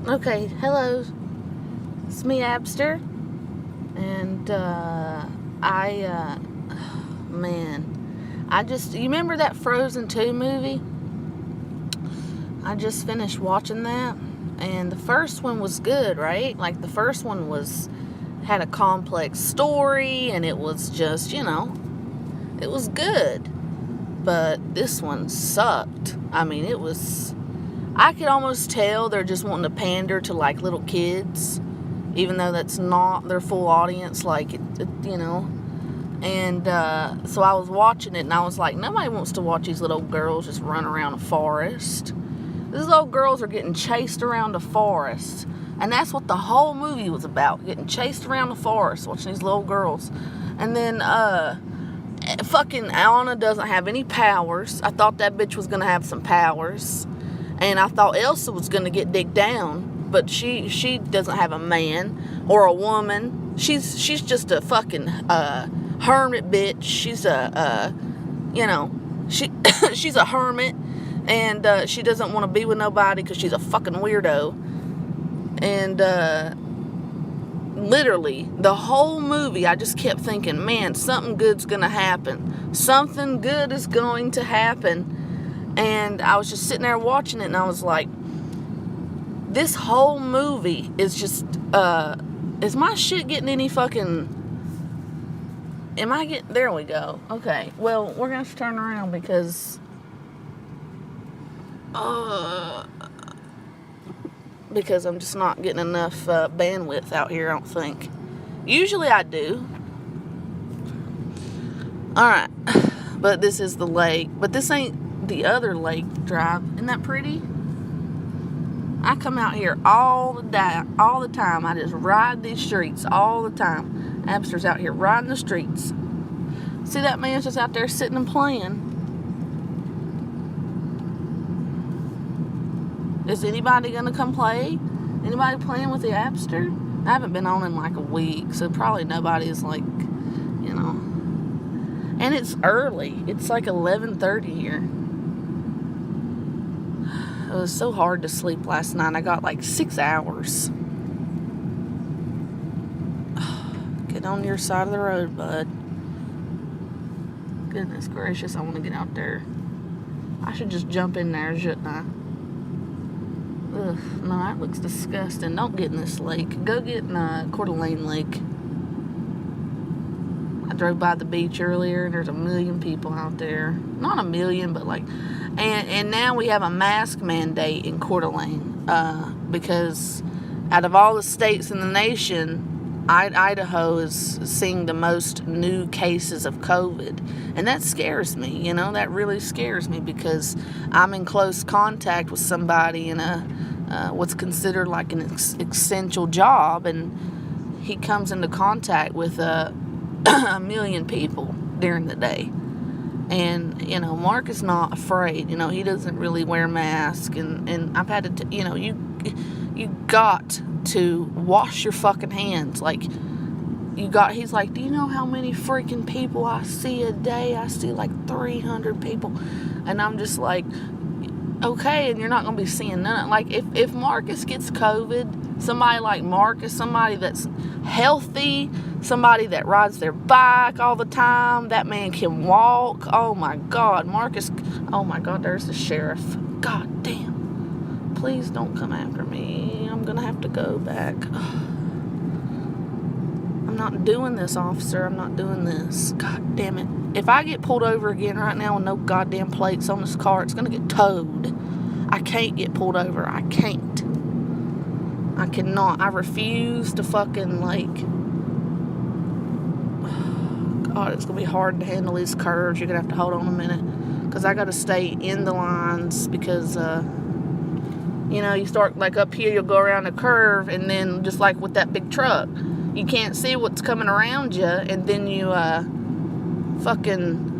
Okay, hello. It's me, Abster. And, you remember that Frozen 2 movie? I just finished watching that. And the first one was good, right? Like, the first one had a complex story, and it was just, it was good. But this one sucked. I mean, I could almost tell they're just wanting to pander to, like, little kids, even though that's not their full audience, And so I was watching it, and I was like, nobody wants to watch these little girls just run around a forest. These little girls are getting chased around a forest, and that's what the whole movie was about, getting chased around the forest, watching these little girls. And then, fucking Anna doesn't have any powers. I thought that bitch was gonna have some powers. And I thought Elsa was going to get digged down, but she doesn't have a man or a woman. She's just a fucking hermit bitch. She's she's a hermit, and she doesn't want to be with nobody because she's a fucking weirdo. And literally, the whole movie, I just kept thinking, man, something good's going to happen. Something good is going to happen. And I was just sitting there watching it, and I was like, this whole movie is just, is my shit getting any fucking, there we go. Okay, well, we're going to have to turn around because I'm just not getting enough bandwidth out here, I don't think. Usually I do. Alright, but this is the lake, but this ain't the other lake drive. Isn't that pretty? I come out here all the time. I just ride these streets all the time. Abster's out here riding the streets. See, that man's just out there sitting and playing. Is anybody gonna come play? Anybody playing with the Abster? I haven't been on in like a week, so probably nobody's like, And it's early. It's like 11:30 here. It was so hard to sleep last night. I got like 6 hours. Get on your side of the road, bud. Goodness gracious, I want to get out there. I should just jump in there, shouldn't I? Ugh, no, that looks disgusting. Don't get in this lake. Go get in Coeur d'Alene Lake. I drove by the beach earlier, and there's 1 million people out there. Not 1 million, but like... And now we have a mask mandate in Coeur d'Alene because out of all the states in the nation, Idaho is seeing the most new cases of COVID. And that scares me, that really scares me because I'm in close contact with somebody in what's considered like an essential job, and he comes into contact with 1 million people during the day. And, Mark is not afraid. He doesn't really wear masks. And I've had to, you got to wash your fucking hands. Like, he's like, do you know how many freaking people I see a day? I see like 300 people. And I'm just like, okay, and you're not going to be seeing none. Like, if Marcus gets COVID, somebody like Marcus, somebody that's healthy, somebody that rides their bike all the time, that man can walk. Oh my God, Marcus. Oh my God, there's the sheriff. God damn. Please don't come after me. I'm going to have to go back. I'm not doing this, officer. I'm not doing this. God damn it. If I get pulled over again right now with no goddamn plates on this car, it's going to get towed. I can't get pulled over. I can't. I cannot. I refuse to fucking, God, it's going to be hard to handle these curves. You're going to have to hold on a minute. Because I got to stay in the lines because, you start, like, up here, you'll go around a curve, and then just like with that big truck, you can't see what's coming around you, and then you, fucking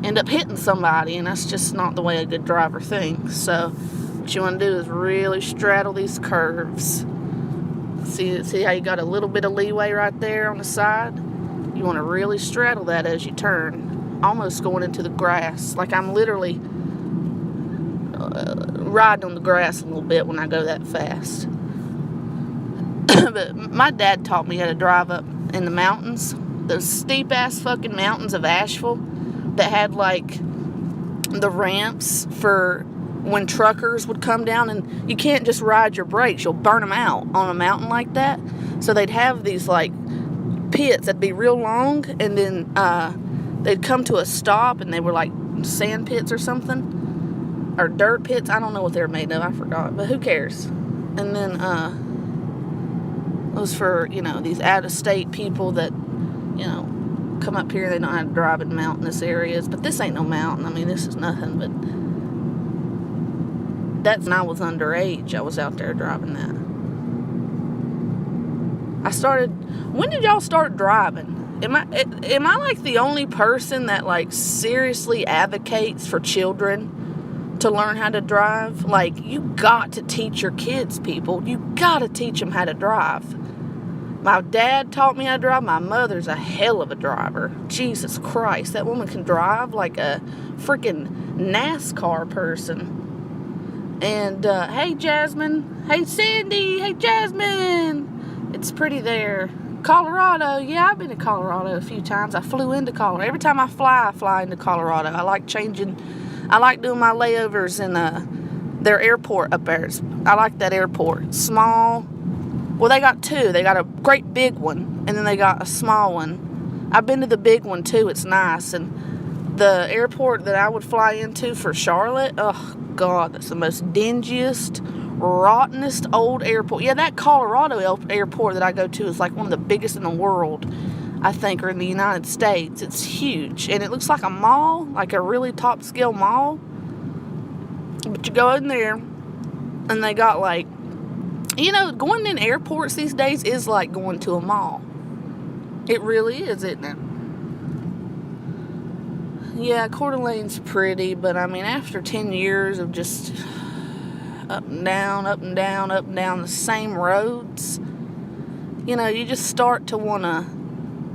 end up hitting somebody, and that's just not the way a good driver thinks. So what you want to do is really straddle these curves. See how you got a little bit of leeway right there on the side? You want to really straddle that as you turn, almost going into the grass. Like I'm literally riding on the grass a little bit when I go that fast. But my dad taught me how to drive up in the mountains, those steep ass fucking mountains of Asheville that had like the ramps for when truckers would come down, and you can't just ride your brakes, you'll burn them out on a mountain like that. So they'd have these like pits that'd be real long, and then they'd come to a stop, and they were like sand pits or something, or dirt pits. I don't know what they were made of, I forgot, but who cares. And then it was for, these out-of-state people that, come up here, they don't know how to drive in mountainous areas. But this ain't no mountain. I mean, this is nothing. But that's when I was underage. I was out there driving that. When did y'all start driving? Am I like the only person that like seriously advocates for children to learn how to drive? Like, you got to teach your kids, people. You got to teach them how to drive. My dad taught me how to drive. My mother's a hell of a driver. Jesus Christ, that woman can drive like a freaking NASCAR person. And, hey, Jasmine. Hey, Cindy. Hey, Jasmine. It's pretty there. Colorado. Yeah, I've been to Colorado a few times. I flew into Colorado. Every time I fly into Colorado. I like doing my layovers in their airport up there. I like that airport. Small. Well, they got two. They got a great big one, and then they got a small one. I've been to the big one, too. It's nice. And the airport that I would fly into for Charlotte, oh, God, that's the most dingiest, rottenest old airport. Yeah, that Colorado airport that I go to is like one of the biggest in the world, I think, or in the United States. It's huge, and it looks like a mall, like a really top-scale mall. But you go in there, and they got like, going in airports these days is like going to a mall. It really is, isn't it? Yeah, Coeur d'Alene's pretty, but I mean, after 10 years of just up and down, up and down, up and down the same roads, you just start to want to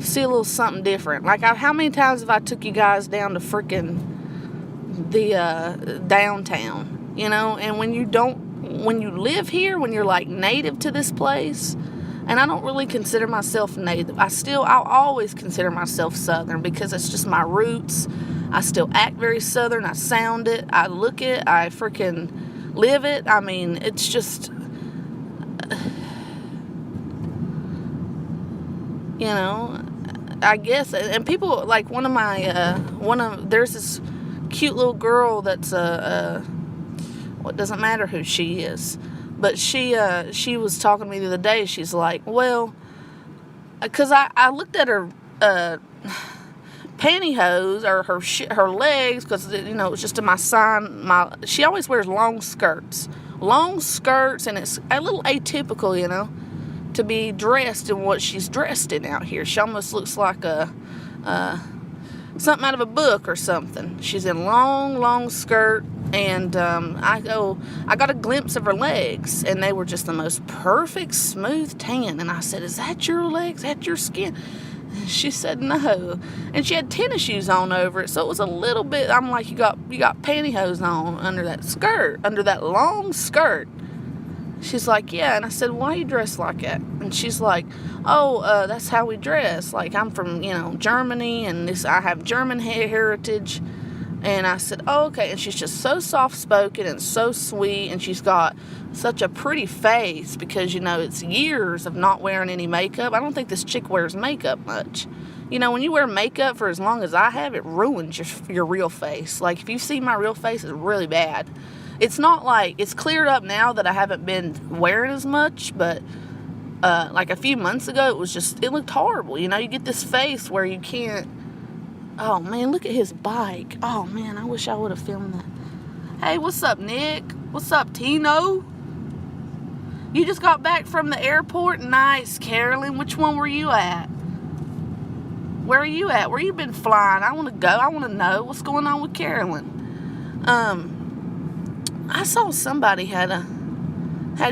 see a little something different. Like, how many times have I took you guys down to freaking the downtown, and when you live here, when you're like native to this place, and I don't really consider myself native. I'll always consider myself Southern because it's just my roots. I still act very Southern. I sound it. I look it. I freaking live it. I mean, it's just, I guess, and people, like there's this cute little girl that's it doesn't matter who she is, but she was talking to me the other day. She's like, well, because I looked at her pantyhose or her legs, because it was just in my sign. She always wears long skirts, and it's a little atypical, to be dressed in what she's dressed in out here. She almost looks like something out of a book or something. She's in long skirt. And I got a glimpse of her legs, and they were just the most perfect, smooth tan. And I said, is that your legs? Is that your skin? And she said, no. And she had tennis shoes on over it, so it was a little bit, I'm like, you got pantyhose on under that skirt, under that long skirt. She's like, yeah. And I said, why you dressed like that? And she's like, oh, that's how we dress. Like, I'm from, Germany, and I have German heritage. And I said, oh, okay. And she's just so soft-spoken and so sweet. And she's got such a pretty face because, it's years of not wearing any makeup. I don't think this chick wears makeup much. When you wear makeup for as long as I have, it ruins your real face. Like, if you see my real face, it's really bad. It's not like, it's cleared up now that I haven't been wearing as much. But, like a few months ago, it looked horrible. You get this face where you can't. Oh, man, look at his bike. Oh, man, I wish I would have filmed that. Hey, what's up, Nick? What's up, Tino? You just got back from the airport? Nice, Carolyn. Which one were you at? Where are you at? Where you been flying? I want to go. I want to know what's going on with Carolyn. I saw somebody had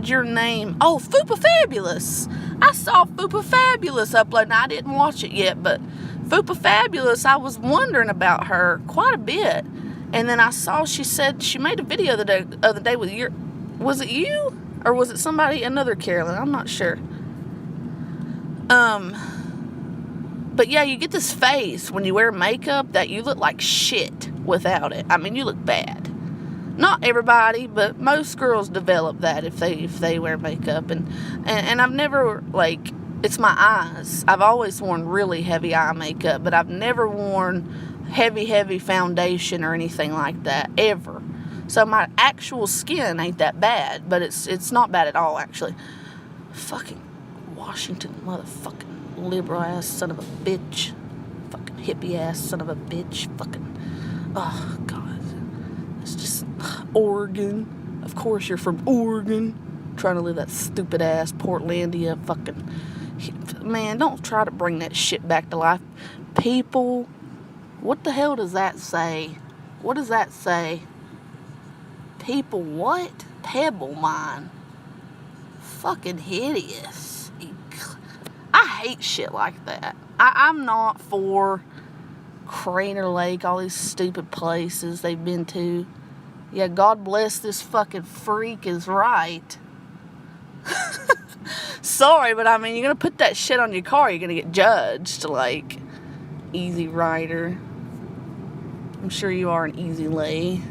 your name. Oh, Fupa Fabulous. I saw Fupa Fabulous upload. Now, I didn't watch it yet, but Fupa Fabulous, I was wondering about her quite a bit. And then I saw, she said she made a video the other day with was it you? Or was it somebody, another Carolyn? I'm not sure. But yeah, you get this face when you wear makeup that you look like shit without it. I mean, you look bad. Not everybody, but most girls develop that if they wear makeup. And I've never, like, it's my eyes. I've always worn really heavy eye makeup, but I've never worn heavy foundation or anything like that, ever. So my actual skin ain't that bad, but it's not bad at all, actually. Fucking Washington motherfucking liberal ass son of a bitch. Fucking hippie ass son of a bitch. Fucking, oh God. It's just, Oregon. Of course you're from Oregon. Trying to live that stupid ass Portlandia fucking, man, don't try to bring that shit back to life. People, what the hell does that say? What does that say? People what? Pebble mine. Fucking hideous. I hate shit like that. I'm not for Crater Lake, all these stupid places they've been to. Yeah, God bless this fucking freak is right. Sorry, but I mean, you're gonna put that shit on your car, you're gonna get judged. Like, easy rider. I'm sure you are an easy lay.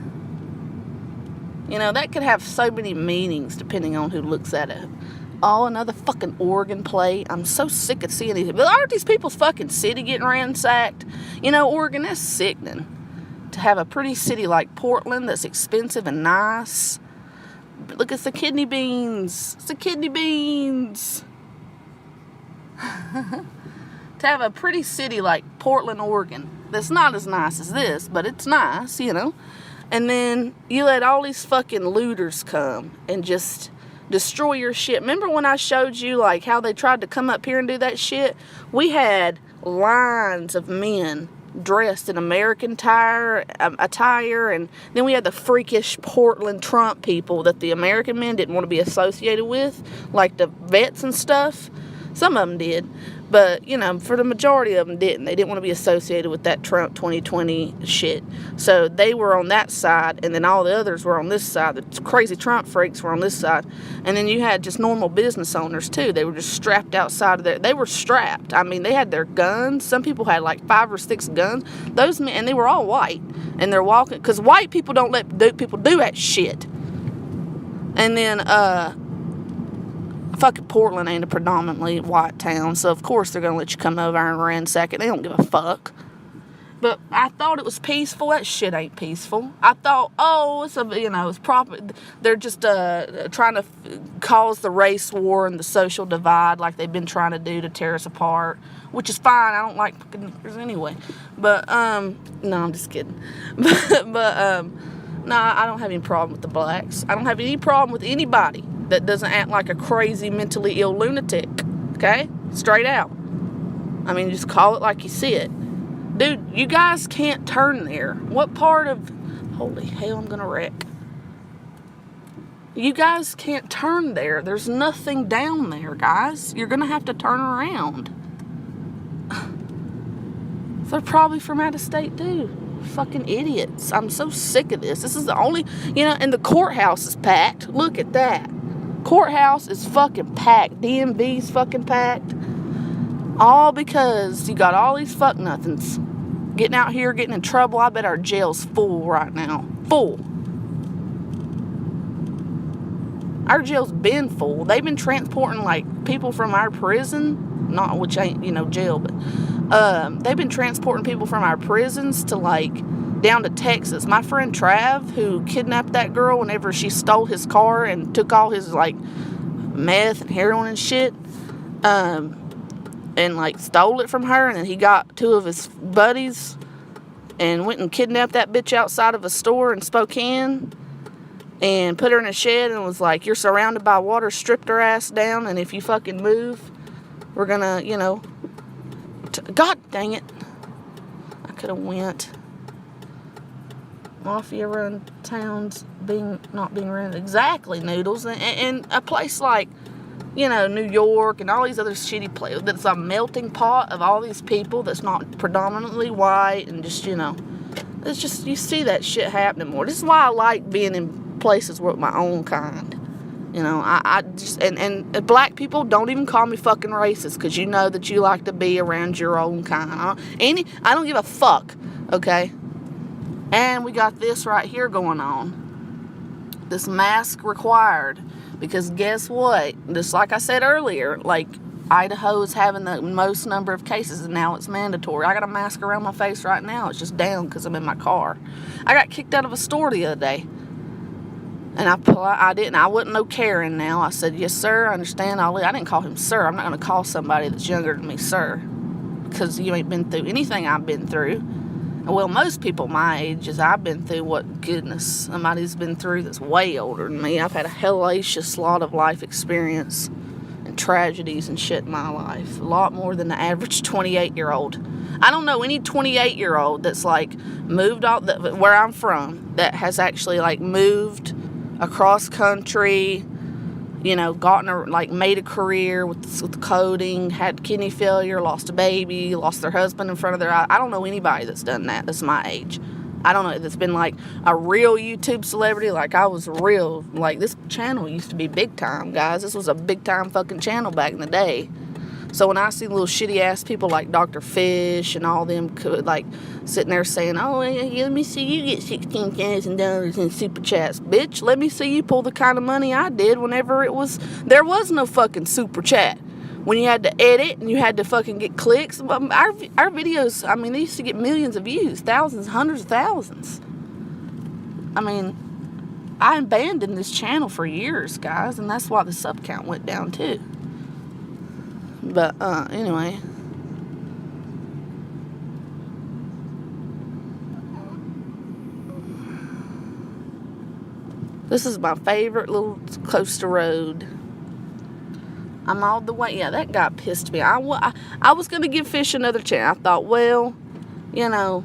You know, that could have so many meanings depending on who looks at it. Oh, another fucking Oregon plate. I'm so sick of seeing these. But aren't these people's fucking city getting ransacked? You know, Oregon, that's sickening. To have a pretty city like Portland that's expensive and nice. But look, it's the kidney beans. It's the kidney beans. To have a pretty city like Portland, Oregon, that's not as nice as this, but it's nice, you know. And then you let all these fucking looters come and just destroy your shit. Remember when I showed you, like, how they tried to come up here and do that shit? We had lines of men dressed in American attire, and then we had the freakish Portland Trump people that the American men didn't want to be associated with, like the vets and stuff. Some of them did, but, you know, for the majority of them didn't. They didn't want to be associated with that Trump 2020 shit. So they were on that side, and then all the others were on this side. The crazy Trump freaks were on this side. And then you had just normal business owners, too. They were just strapped outside of there. They were strapped. I mean, they had their guns. Some people had like 5 or 6 guns. Those men, and they were all white. And they're walking, because white people don't let people do that shit. And then, fucking Portland ain't a predominantly white town, so of course they're gonna let you come over and ransack it. They don't give a fuck. But I thought it was peaceful. That shit ain't peaceful. I thought, oh, it's it's proper. They're just trying to cause the race war and the social divide, like they've been trying to do to tear us apart, which is fine. I don't like fucking niggers anyway. But no, I'm just kidding. but no, I don't have any problem with the blacks. I don't have any problem with anybody that doesn't act like a crazy, mentally ill lunatic. Okay? Straight out. I mean, just call it like you see it. Dude, you guys can't turn there. What part of... Holy hell, I'm gonna wreck. You guys can't turn there. There's nothing down there, guys. You're gonna have to turn around. They're probably from out of state, too. Fucking idiots. I'm so sick of this. This is the only... and the courthouse is packed. Look at that. Courthouse is fucking packed. DMV's fucking packed. All because you got all these fuck nothings getting out here, getting in trouble. I bet our jail's full right now. Full. Our jail's been full. They've been transporting, like, people from our prison. Not, which ain't, jail, but they've been transporting people from our prisons to, like, down to Texas. My friend Trav, who kidnapped that girl whenever she stole his car and took all his, like, meth and heroin and shit, and, like, stole it from her, and then he got 2 of his buddies and went and kidnapped that bitch outside of a store in Spokane and put her in a shed and was like, you're surrounded by water, stripped her ass down, and if you fucking move, we're gonna, God dang it. I could have went. Mafia-run towns not being run. Exactly, Noodles. And a place like, New York and all these other shitty places that's a melting pot of all these people that's not predominantly white and just, It's just, you see that shit happening more. This is why I like being in places with my own kind. You know, I just, and black people, don't even call me fucking racist, because you know that you like to be around your own kind. I don't give a fuck, okay? And we got this right here going on. This mask required. Because guess what? Just like I said earlier, like, Idaho is having the most number of cases, and now it's mandatory. I got a mask around my face right now. It's just down because I'm in my car. I got kicked out of a store the other day. And I wasn't no Karen now. I said, yes, sir, I understand. I didn't call him sir. I'm not going to call somebody that's younger than me sir, because you ain't been through anything I've been through. Well, most people my age, I've been through, what goodness, somebody's been through that's way older than me. I've had a hellacious lot of life experience and tragedies and shit in my life. A lot more than the average 28-year-old. I don't know any 28-year-old that's, like, moved out, where I'm from, that has actually, like, moved across country, you know, made a career with coding, had kidney failure, lost a baby, lost their husband in front of their eyes. I don't know anybody that's done that that's my age. I don't know, that's been like a real YouTube celebrity. Like, I was real, like, this channel used to be big time, guys. This was a big time fucking channel back in the day. So when I see little shitty ass people like Dr. Fish and all them, like, sitting there saying, oh, let me see you get $16,000 in super chats. Bitch, let me see you pull the kind of money I did whenever there was no fucking super chat. When you had to edit and you had to fucking get clicks. Our videos, I mean, they used to get millions of views, thousands, hundreds of thousands. I mean, I abandoned this channel for years, guys, and that's why the sub count went down too. But, anyway. This is my favorite little coastal road. I'm all the way. Yeah, that guy pissed me. I was going to give Fish another chance. I thought, well, you know,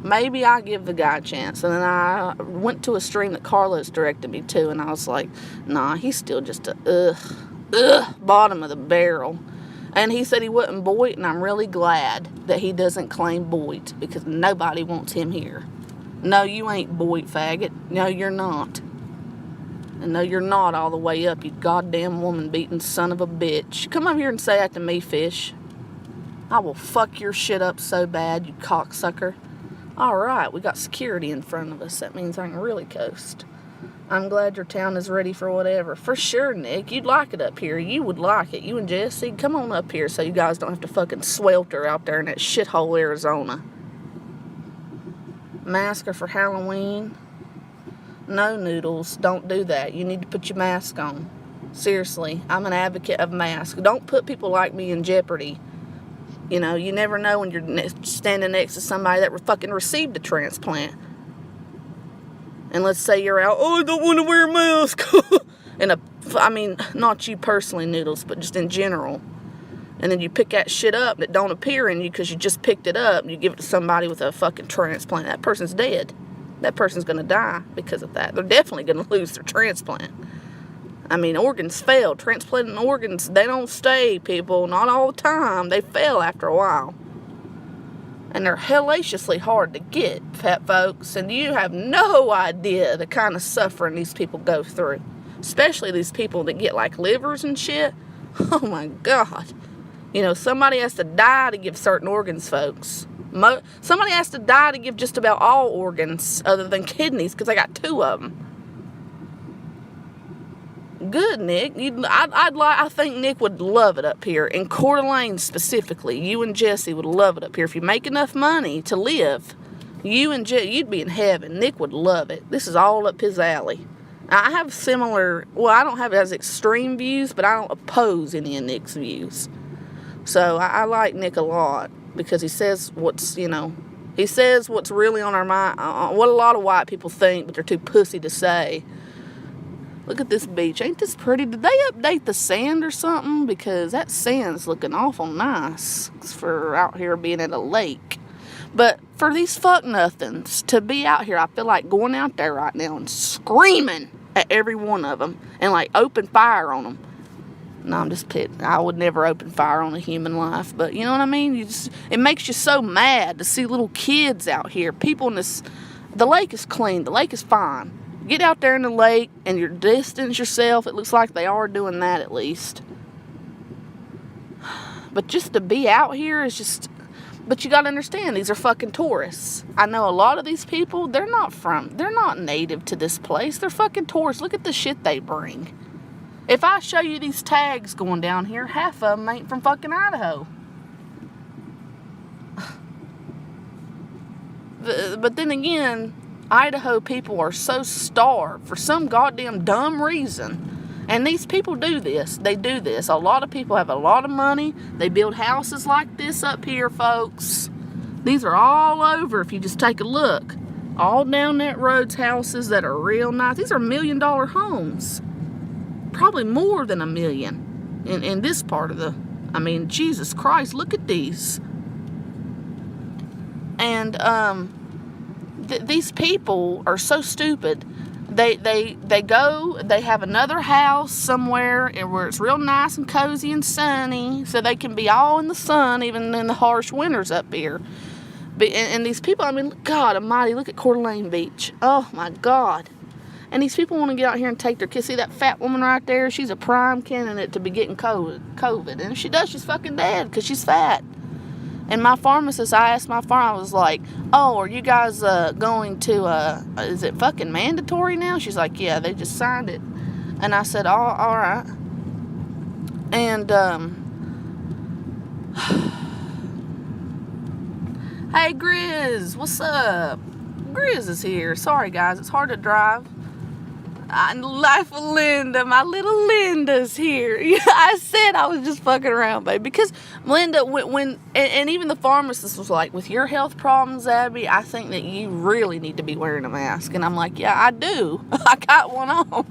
maybe I'll give the guy a chance. And then I went to a stream that Carlos directed me to, and I was like, nah, he's still just a bottom of the barrel. And he said he wasn't Boyd, and I'm really glad that he doesn't claim Boyd, because nobody wants him here. No, you ain't Boyd, faggot. No, you're not. And no, you're not all the way up, you goddamn woman-beating son of a bitch. Come over here and say that to me, Fish. I will fuck your shit up so bad, you cocksucker. Alright, we got security in front of us. That means I can really coast. I'm glad your town is ready for whatever. For sure, Nick. You'd like it up here. You would like it. You and Jesse, come on up here so you guys don't have to fucking swelter out there in that shithole Arizona. Mask for Halloween? No, Noodles. Don't do that. You need to put your mask on. Seriously. I'm an advocate of masks. Don't put people like me in jeopardy. You know, you never know when you're standing next to somebody that fucking received a transplant. And let's say you're out, oh, I don't want to wear a mask. I mean, not you personally, Noodles, but just in general. And then you pick that shit up that don't appear in you because you just picked it up, and you give it to somebody with a fucking transplant. That person's dead. That person's going to die because of that. They're definitely going to lose their transplant. I mean, organs fail. Transplanting organs, they don't stay, people. Not all the time. They fail after a while. And they're hellaciously hard to get, fat folks. And you have no idea the kind of suffering these people go through. Especially these people that get, like, livers and shit. Oh, my God. You know, somebody has to die to give certain organs, folks. Somebody has to die to give just about all organs other than kidneys, because I got 2 of them. Good, Nick. I think Nick would love it up here. In Coeur d'Alene specifically, you and Jesse would love it up here. If you make enough money to live, you'd be in heaven. Nick would love it. This is all up his alley. I have similar, well, I don't have as extreme views, but I don't oppose any of Nick's views. So I like Nick a lot because he says what's really on our mind, what a lot of white people think, but they're too pussy to say. Look at this beach. Ain't this pretty? Did they update the sand or something? Because that sand's looking awful nice for out here being at a lake. But for these fuck nothings to be out here, I feel like going out there right now and screaming at every one of them and like open fire on them. No, I'm just kidding. I would never open fire on a human life. But you know what I mean? It makes you so mad to see little kids out here. People in this... The lake is clean. The lake is fine. Get out there in the lake and you distance yourself. It looks like they are doing that at least. But just to be out here is just... But you gotta understand, these are fucking tourists. I know a lot of these people, they're not native to this place. They're fucking tourists. Look at the shit they bring. If I show you these tags going down here, half of them ain't from fucking Idaho. But then again, Idaho people are so starved for some goddamn dumb reason. And these people do this. They do this. A lot of people have a lot of money. They build houses like this up here, folks. These are all over if you just take a look. All down that road's houses that are real nice. These are $1 million homes. Probably more than $1 million in this part of the... I mean, Jesus Christ, look at these. And these people are so stupid. They go, they have another house somewhere where it's real nice and cozy and sunny, so they can be all in the sun even in the harsh winters up here. And these people, I mean, God almighty, look at Coeur d'Alene Beach. Oh my God. And these people want to get out here and take their kids. See that fat woman right there? She's a prime candidate to be getting COVID. And if she does, she's fucking dead because she's fat. And my pharmacist, I asked my I was like, oh, are you guys going to, is it fucking mandatory now? She's like, yeah, they just signed it. And I said, oh, all right. And, hey, Grizz, what's up? Grizz is here. Sorry, guys, it's hard to drive. Life of Linda, my little Linda's here. Yeah, I said I was just fucking around, baby. Because Linda, and even the pharmacist was like, with your health problems, Abby, I think that you really need to be wearing a mask. And I'm like, yeah, I do. I got one on.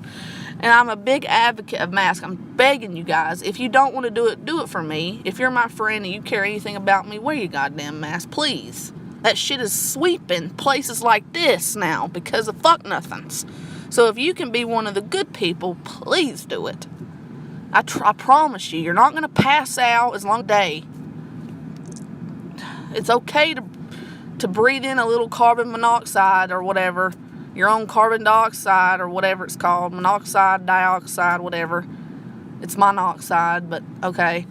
And I'm a big advocate of masks. I'm begging you guys, if you don't want to do it for me. If you're my friend and you care anything about me, wear your goddamn mask, please. That shit is sweeping places like this now because of fuck nothings. So if you can be one of the good people, please do it. I promise you, you're not going to pass out as long as a day. It's okay to breathe in a little carbon monoxide or whatever. Your own carbon dioxide or whatever it's called. Monoxide, dioxide, whatever. It's monoxide, but okay.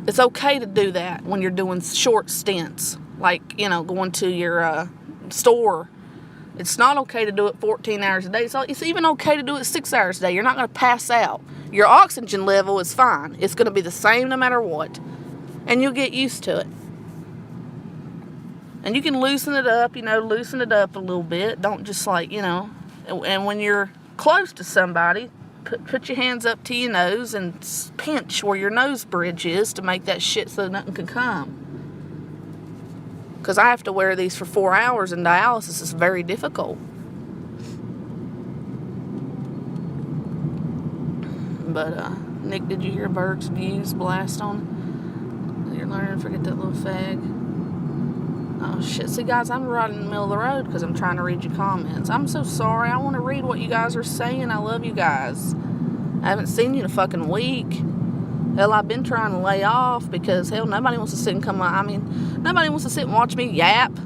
It's okay to do that when you're doing short stints. Like, going to your store. It's not okay to do it 14 hours a day. So it's even okay to do it 6 hours a day. You're not going to pass out. Your oxygen level is fine. It's going to be the same no matter what. And you'll get used to it. And you can loosen it up, loosen it up a little bit. Don't just and when you're close to somebody, put your hands up to your nose and pinch where your nose bridge is to make that shit so nothing can come. Because I have to wear these for 4 hours and dialysis is very difficult. But, Nick, did you hear Berg's views blast on? You're learning to forget that little fag. Oh, shit. See, guys, I'm right in the middle of the road because I'm trying to read your comments. I'm so sorry. I want to read what you guys are saying. I love you guys. I haven't seen you in a fucking week. Hell, I've been trying to lay off because, hell, nobody wants to sit and nobody wants to sit and watch me yap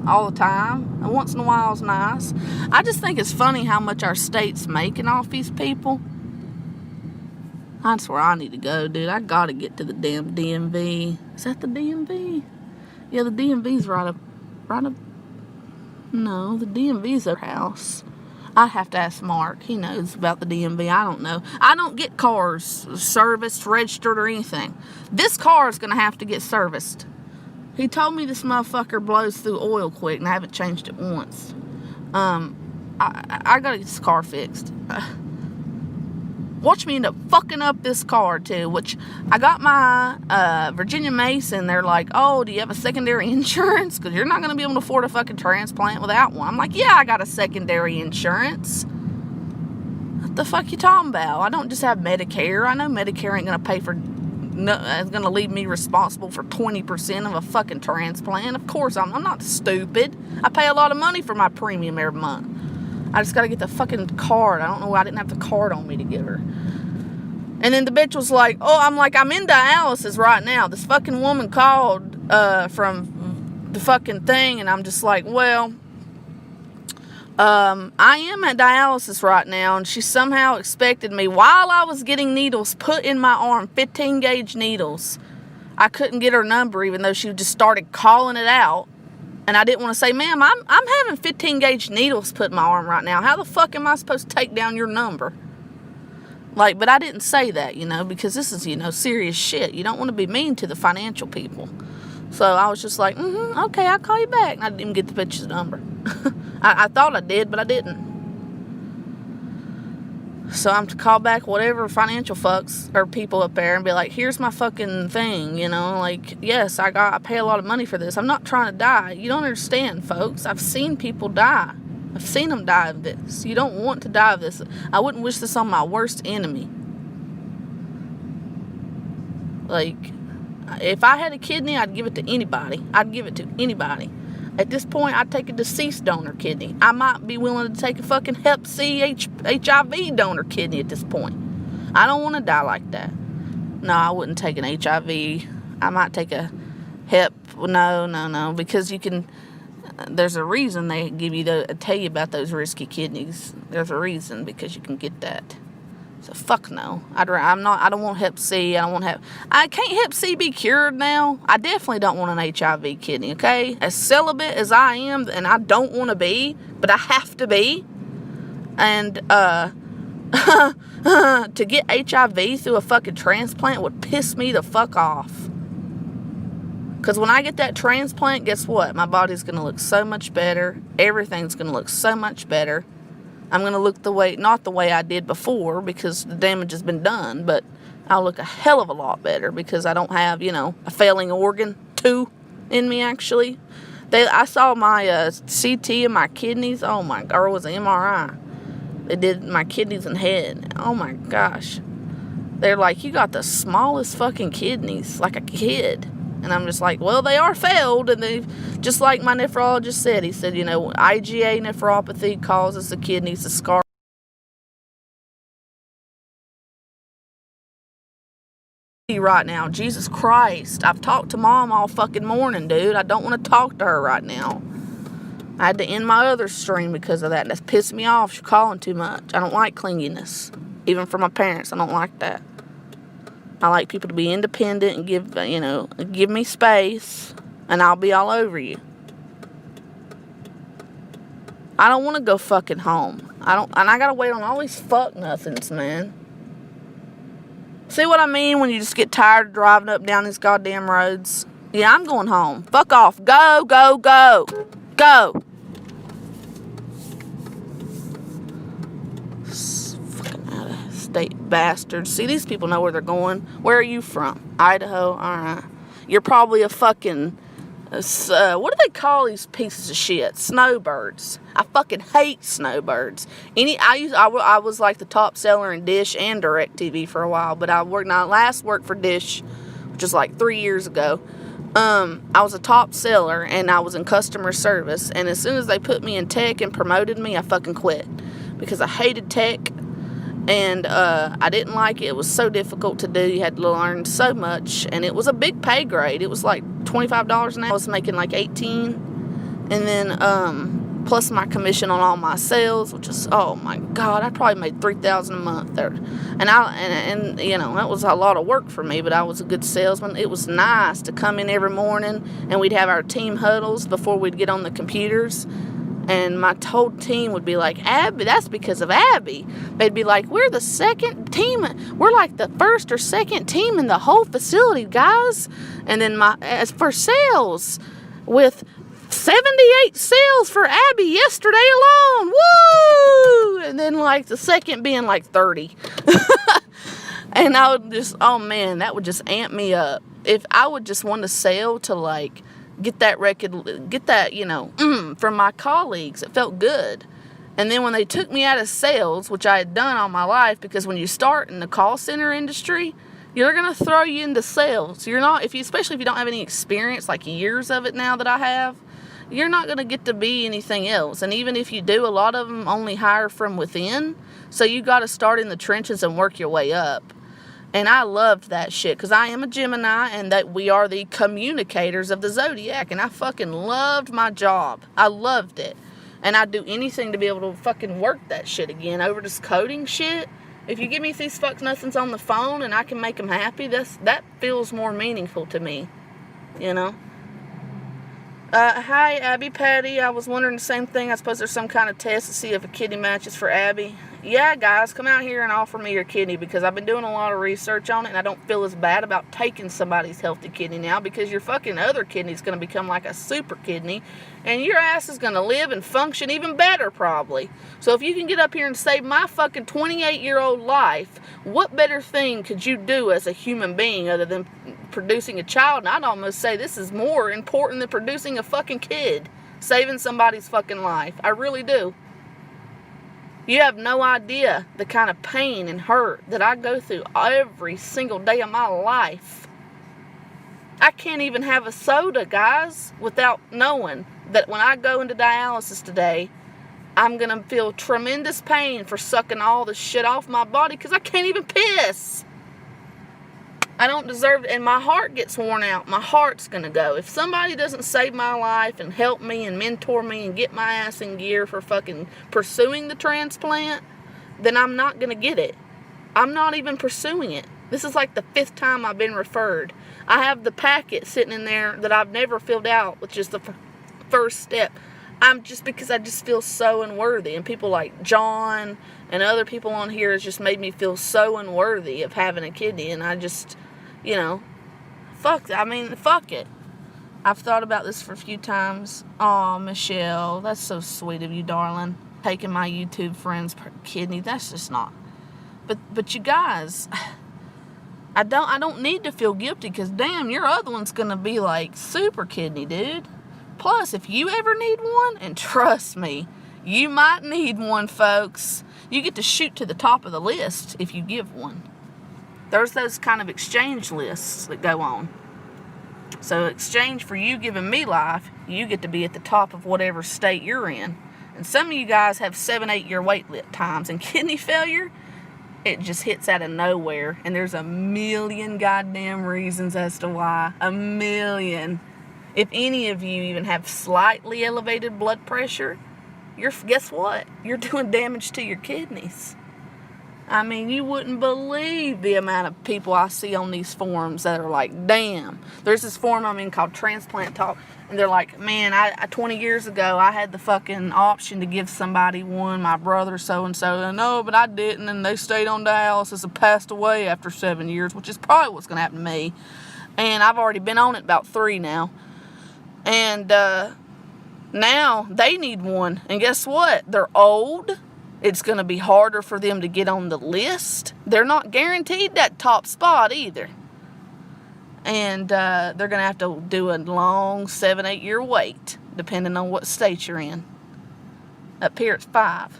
all the time. And once in a while is nice. I just think it's funny how much our state's making off these people. That's where I need to go, dude. I gotta get to the damn DMV. Is that the DMV? Yeah, the DMV's right up. No, the DMV's their house. I have to ask Mark. He knows about the DMV. I don't know. I don't get cars serviced, registered, or anything. This car is going to have to get serviced. He told me this motherfucker blows through oil quick, and I haven't changed it once. I got to get this car fixed. Watch me end up fucking up this car, too, which I got my Virginia Mason. They're like, oh, do you have a secondary insurance? Because you're not going to be able to afford a fucking transplant without one. I'm like, yeah, I got a secondary insurance. What the fuck you talking about? I don't just have Medicare. I know Medicare ain't going to pay for, it's going to leave me responsible for 20% of a fucking transplant. Of course, I'm not stupid. I pay a lot of money for my premium every month. I just got to get the fucking card. I don't know why I didn't have the card on me to give her. And then the bitch was like, oh, I'm in dialysis right now. This fucking woman called from the fucking thing, and I'm just like, well, I am at dialysis right now, and she somehow expected me, while I was getting needles put in my arm, 15 gauge needles. I couldn't get her number, even though she just started calling it out. And I didn't want to say, ma'am, I'm having 15 gauge needles put in my arm right now. How the fuck am I supposed to take down your number? Like, but I didn't say that, because this is, serious shit. You don't want to be mean to the financial people. So I was just like, okay, I'll call you back. And I didn't even get the bitch's number. I thought I did, but I didn't. So I'm to call back whatever financial fucks or people up there and be like, here's my fucking thing, yes, I pay a lot of money for this. I'm not trying to die. You don't understand, folks. I've seen people die. I've seen them die of this. You don't want to die of this. I wouldn't wish this on my worst enemy. Like, if I had a kidney, I'd give it to anybody. At this point, I'd take a deceased donor kidney. I might be willing to take a fucking Hep C HIV donor kidney at this point. I don't want to die like that. No, I wouldn't take an HIV. I might take a Hep. No, because you can. There's a reason they give you tell you about those risky kidneys. There's a reason, because you can get that. So fuck no. I don't want Hep C. Can't Hep C be cured now? I definitely don't want an HIV kidney, okay? As celibate as I am, and I don't want to be, but I have to be. And, to get HIV through a fucking transplant would piss me the fuck off. Because when I get that transplant, guess what? My body's going to look so much better. Everything's going to look so much better. I'm going to look not the way I did before, because the damage has been done, but I'll look a hell of a lot better because I don't have, a failing organ, 2 in me, actually. I saw my CT and my kidneys. Oh, my God. Or it was an MRI. They did my kidneys and head. Oh, my gosh. They're like, you got the smallest fucking kidneys, like a kid. And I'm just like, well, they are failed. And they, just like my nephrologist said, he said, IgA nephropathy causes the kidneys to scar. Right now, Jesus Christ. I've talked to Mom all fucking morning, dude. I don't want to talk to her right now. I had to end my other stream because of that. And that's pissed me off. She's calling too much. I don't like clinginess. Even for my parents, I don't like that. I like people to be independent and give me space, and I'll be all over you. I don't want to go fucking home. And I gotta wait on all these fuck nothings, man. See what I mean when you just get tired of driving up down these goddamn roads? Yeah, I'm going home. Fuck off. Go, go, go. Go. State bastards. See, these people know where they're going. Where are you from? Idaho? Alright. You're probably a fucking what do they call these pieces of shit? Snowbirds. I fucking hate snowbirds. I was like the top seller in Dish and DirecTV for a while, but I last worked for Dish, which was like 3 years ago. I was a top seller and I was in customer service, and as soon as they put me in tech and promoted me, I fucking quit because I hated tech. And I didn't like it. It was so difficult to do. You had to learn so much. And it was a big pay grade. It was like $25 an hour. I was making like $18. And then plus my commission on all my sales, which is, oh my God, I probably made $3,000 a month there. And that was a lot of work for me, but I was a good salesman. It was nice to come in every morning, and we'd have our team huddles before we'd get on the computers. And my whole team would be like, Abby, that's because of Abby. They'd be like, we're the second team. We're like the first or second team in the whole facility, guys. And then as for sales, with 78 sales for Abby yesterday alone. Woo! And then like the second being like 30. And I would just, oh man, that would just amp me up. If I would just want to sell to like, get that from my colleagues. It felt good. And then when they took me out of sales, which I had done all my life, because when you start in the call center industry, you're going to throw you into sales. You're not, especially if you don't have any experience, like years of it now that I have, you're not going to get to be anything else. And even if you do, a lot of them only hire from within. So you got to start in the trenches and work your way up. And I loved that shit because I am a Gemini and that we are the communicators of the zodiac. And I fucking loved my job. I loved it. And I'd do anything to be able to fucking work that shit again over this coding shit. If you give me these fuck nothings on the phone and I can make them happy, that feels more meaningful to me. You know? Hi, Abby Patty. I was wondering the same thing. I suppose there's some kind of test to see if a kidney matches for Abby. Yeah, guys, come out here and offer me your kidney because I've been doing a lot of research on it and I don't feel as bad about taking somebody's healthy kidney now because your fucking other kidney is going to become like a super kidney and your ass is going to live and function even better probably. So if you can get up here and save my fucking 28-year-old life, what better thing could you do as a human being other than producing a child? And I'd almost say this is more important than producing a fucking kid, saving somebody's fucking life. I really do. You have no idea the kind of pain and hurt that I go through every single day of my life. I can't even have a soda, guys, without knowing that when I go into dialysis today, I'm going to feel tremendous pain for sucking all the shit off my body because I can't even piss. I don't deserve it, and my heart gets worn out. My heart's going to go. If somebody doesn't save my life and help me and mentor me and get my ass in gear for fucking pursuing the transplant, then I'm not going to get it. I'm not even pursuing it. This is like the 5th time I've been referred. I have the packet sitting in there that I've never filled out, which is the first step. Because I just feel so unworthy. And people like John and other people on here has just made me feel so unworthy of having a kidney. And I just... You know, fuck it. I've thought about this for a few times. Oh, Michelle, that's so sweet of you, darling. Taking my YouTube friend's kidney, that's just not. But you guys, I don't need to feel guilty because damn, your other one's gonna be like super kidney, dude. Plus, if you ever need one, and trust me, you might need one, folks. You get to shoot to the top of the list if you give one. There's those kind of exchange lists that go on. So exchange for you giving me life, you get to be at the top of whatever state you're in. And some of you guys have 7-8 year wait times. And kidney failure, it just hits out of nowhere. And there's a million goddamn reasons as to why. A million. If any of you even have slightly elevated blood pressure, guess what? You're doing damage to your kidneys. I mean, you wouldn't believe the amount of people I see on these forums that are like, damn. There's this forum I'm in called Transplant Talk, and they're like, man, I 20 years ago, I had the fucking option to give somebody one, my brother so-and-so, and no, but I didn't, and they stayed on dialysis and passed away after 7 years, which is probably what's going to happen to me. And I've already been on it about 3 now. And now they need one, and guess what? They're old. It's going to be harder for them to get on the list. They're not guaranteed that top spot either. And they're going to have to do a long 7-8 year wait, depending on what state you're in. Up here it's 5.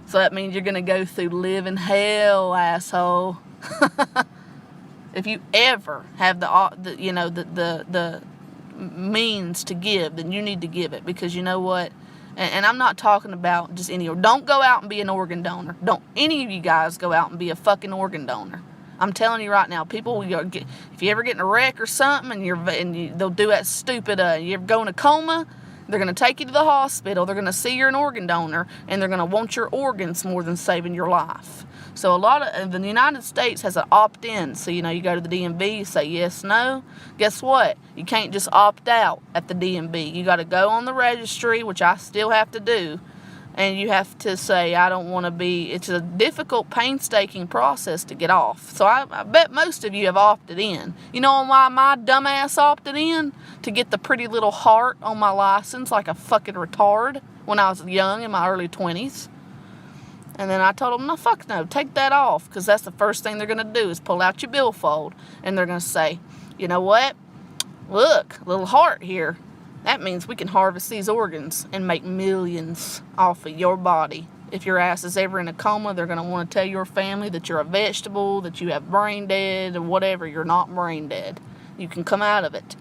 So that means you're going to go through living hell, asshole. If you ever have the means to give, then you need to give it. Because you know what? And I'm not talking about just any. Don't go out and be an organ donor. Don't any of you guys go out and be a fucking organ donor. I'm telling you right now, people, if you ever get in a wreck or something, they'll do that stupid. You ever go in a coma, they're gonna take you to the hospital. They're gonna see you're an organ donor, and they're gonna want your organs more than saving your life. So a lot of the United States has an opt-in. So, you go to the DMV, you say yes, no. Guess what? You can't just opt out at the DMV. You got to go on the registry, which I still have to do. And you have to say, I don't want to be. It's a difficult, painstaking process to get off. So I bet most of you have opted in. You know why my dumbass opted in? To get the pretty little heart on my license like a fucking retard when I was young in my early 20s. And then I told them, no, fuck no, take that off. Because that's the first thing they're going to do is pull out your billfold. And they're going to say, you know what? Look, little heart here. That means we can harvest these organs and make millions off of your body. If your ass is ever in a coma, they're going to want to tell your family that you're a vegetable, that you have brain dead, or whatever. You're not brain dead. You can come out of it.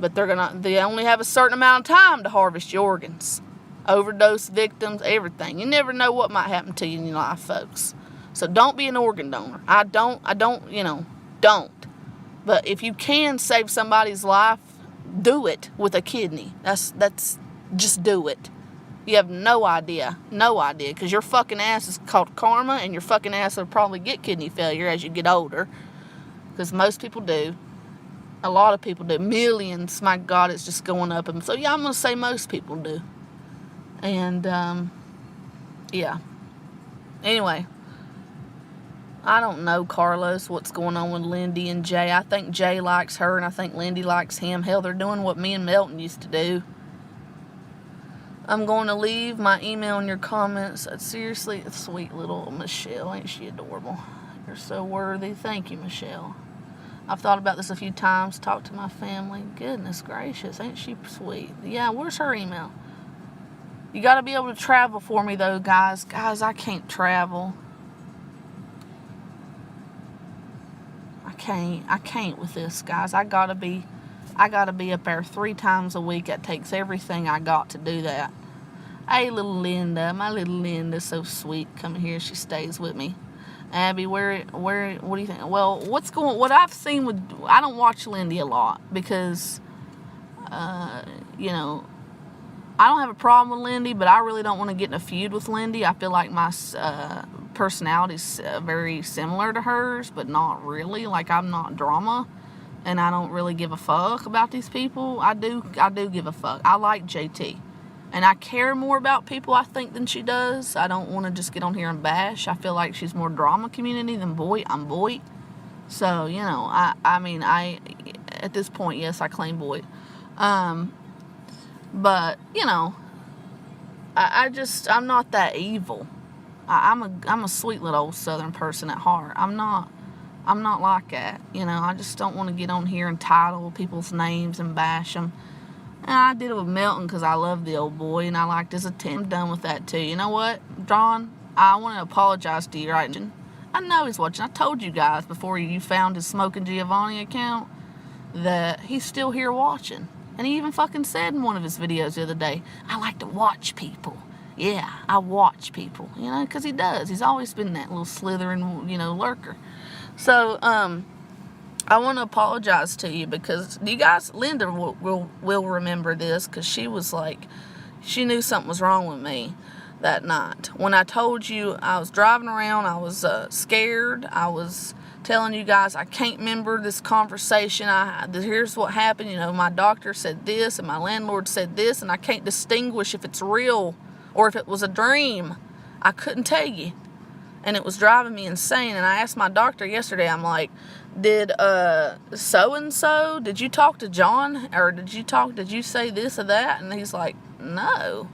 But they only have a certain amount of time to harvest your organs. Overdose victims, everything. You never know what might happen to you in your life, folks. So don't be an organ donor. I don't, don't. But if you can save somebody's life, do it with a kidney. That's just do it. You have no idea, because your fucking ass is called karma, and your fucking ass will probably get kidney failure as you get older, because most people do. A lot of people do. Millions, my God, it's just going up. And so, yeah, I'm going to say most people do. And, yeah. Anyway, I don't know, Carlos, what's going on with Lindy and Jay. I think Jay likes her, and I think Lindy likes him. Hell, they're doing what me and Melton used to do. I'm going to leave my email in your comments. Seriously, sweet little Michelle. Ain't she adorable? You're so worthy. Thank you, Michelle. I've thought about this a few times. Talked to my family. Goodness gracious. Ain't she sweet? Yeah, where's her email? You got to be able to travel for me, though, guys. Guys, I can't travel. I can't with this, guys. I gotta be up there 3 times a week. It takes everything I got to do that. Hey, little Linda. My little Linda's so sweet. Come here. She stays with me. Abby, what do you think? Well, what I've seen with, I don't watch Lindy a lot because, I don't have a problem with Lindy, but I really don't want to get in a feud with Lindy. I feel like my personality's very similar to hers, but not really. Like, I'm not drama, and I don't really give a fuck about these people. I do give a fuck. I like JT. And I care more about people, I think, than she does. I don't want to just get on here and bash. I feel like she's more drama community than Boyd. I'm Boyd. So, I mean, at this point, yes, I claim Boyd. But, I'm not that evil. I'm a sweet little old Southern person at heart. I'm not like that. I just don't want to get on here and title people's names and bash them. And I did it with Melton because I love the old boy and I liked his attempt. I'm done with that too. You know what, John? I want to apologize to you right now. I know he's watching. I told you guys before you found his Smoking Giovanni account that he's still here watching. And he even fucking said in one of his videos the other day, I like to watch people. Yeah, I watch people, because he does. He's always been that little slithering, lurker. So, I want to apologize to you because you guys, Linda will remember this because she was like, she knew something was wrong with me that night. When I told you I was driving around, I was scared. I was telling you guys I can't remember this conversation. Here's what happened. My doctor said this and my landlord said this, and I can't distinguish if it's real or if it was a dream. I couldn't tell you. And it was driving me insane. And I asked my doctor yesterday, I'm like, did so-and-so, did you talk to John? Or did you say this or that? And he's like, no.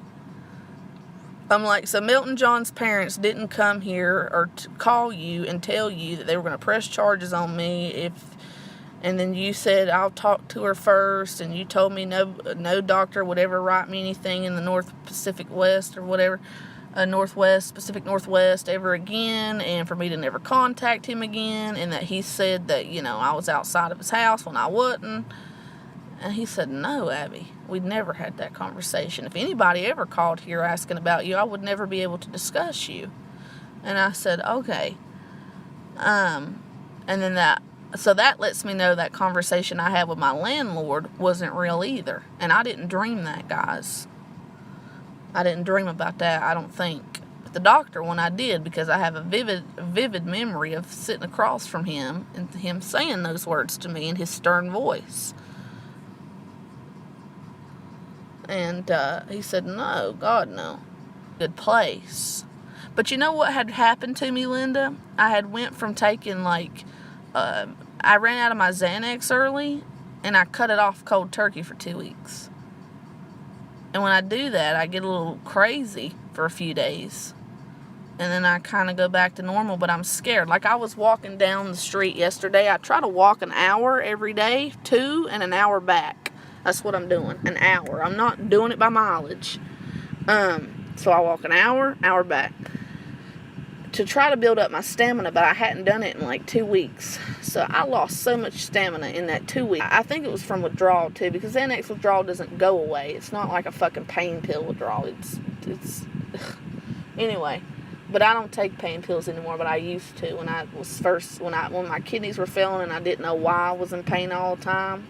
I'm like, so Milton John's parents didn't come here or call you and tell you that they were going to press charges on me and then you said, I'll talk to her first, and you told me no doctor would ever write me anything in the North Pacific West or whatever, Pacific Northwest ever again, and for me to never contact him again, and that he said that, I was outside of his house when I wasn't. And he said, no, Abby, we'd never had that conversation. If anybody ever called here asking about you, I would never be able to discuss you. And I said, okay. And then that lets me know that conversation I had with my landlord wasn't real either. And I didn't dream that, guys. I didn't dream about that, I don't think. But the doctor one I did, because I have a vivid memory of sitting across from him and him saying those words to me in his stern voice. And he said, no, God, no. Good place. But you know what had happened to me, Linda? I had went from taking, I ran out of my Xanax early, and I cut it off cold turkey for 2 weeks. And when I do that, I get a little crazy for a few days. And then I kind of go back to normal, but I'm scared. Like, I was walking down the street yesterday. I try to walk an hour every day, 2 and an hour back. That's what I'm doing, an hour. I'm not doing it by mileage. So I walk an hour back to try to build up my stamina, but I hadn't done it in 2 weeks. So I lost so much stamina in that 2 weeks. I think it was from withdrawal too, because Xanax withdrawal doesn't go away. It's not like a fucking pain pill withdrawal. It's anyway. But I don't take pain pills anymore, but I used to when I was when my kidneys were failing and I didn't know why I was in pain all the time.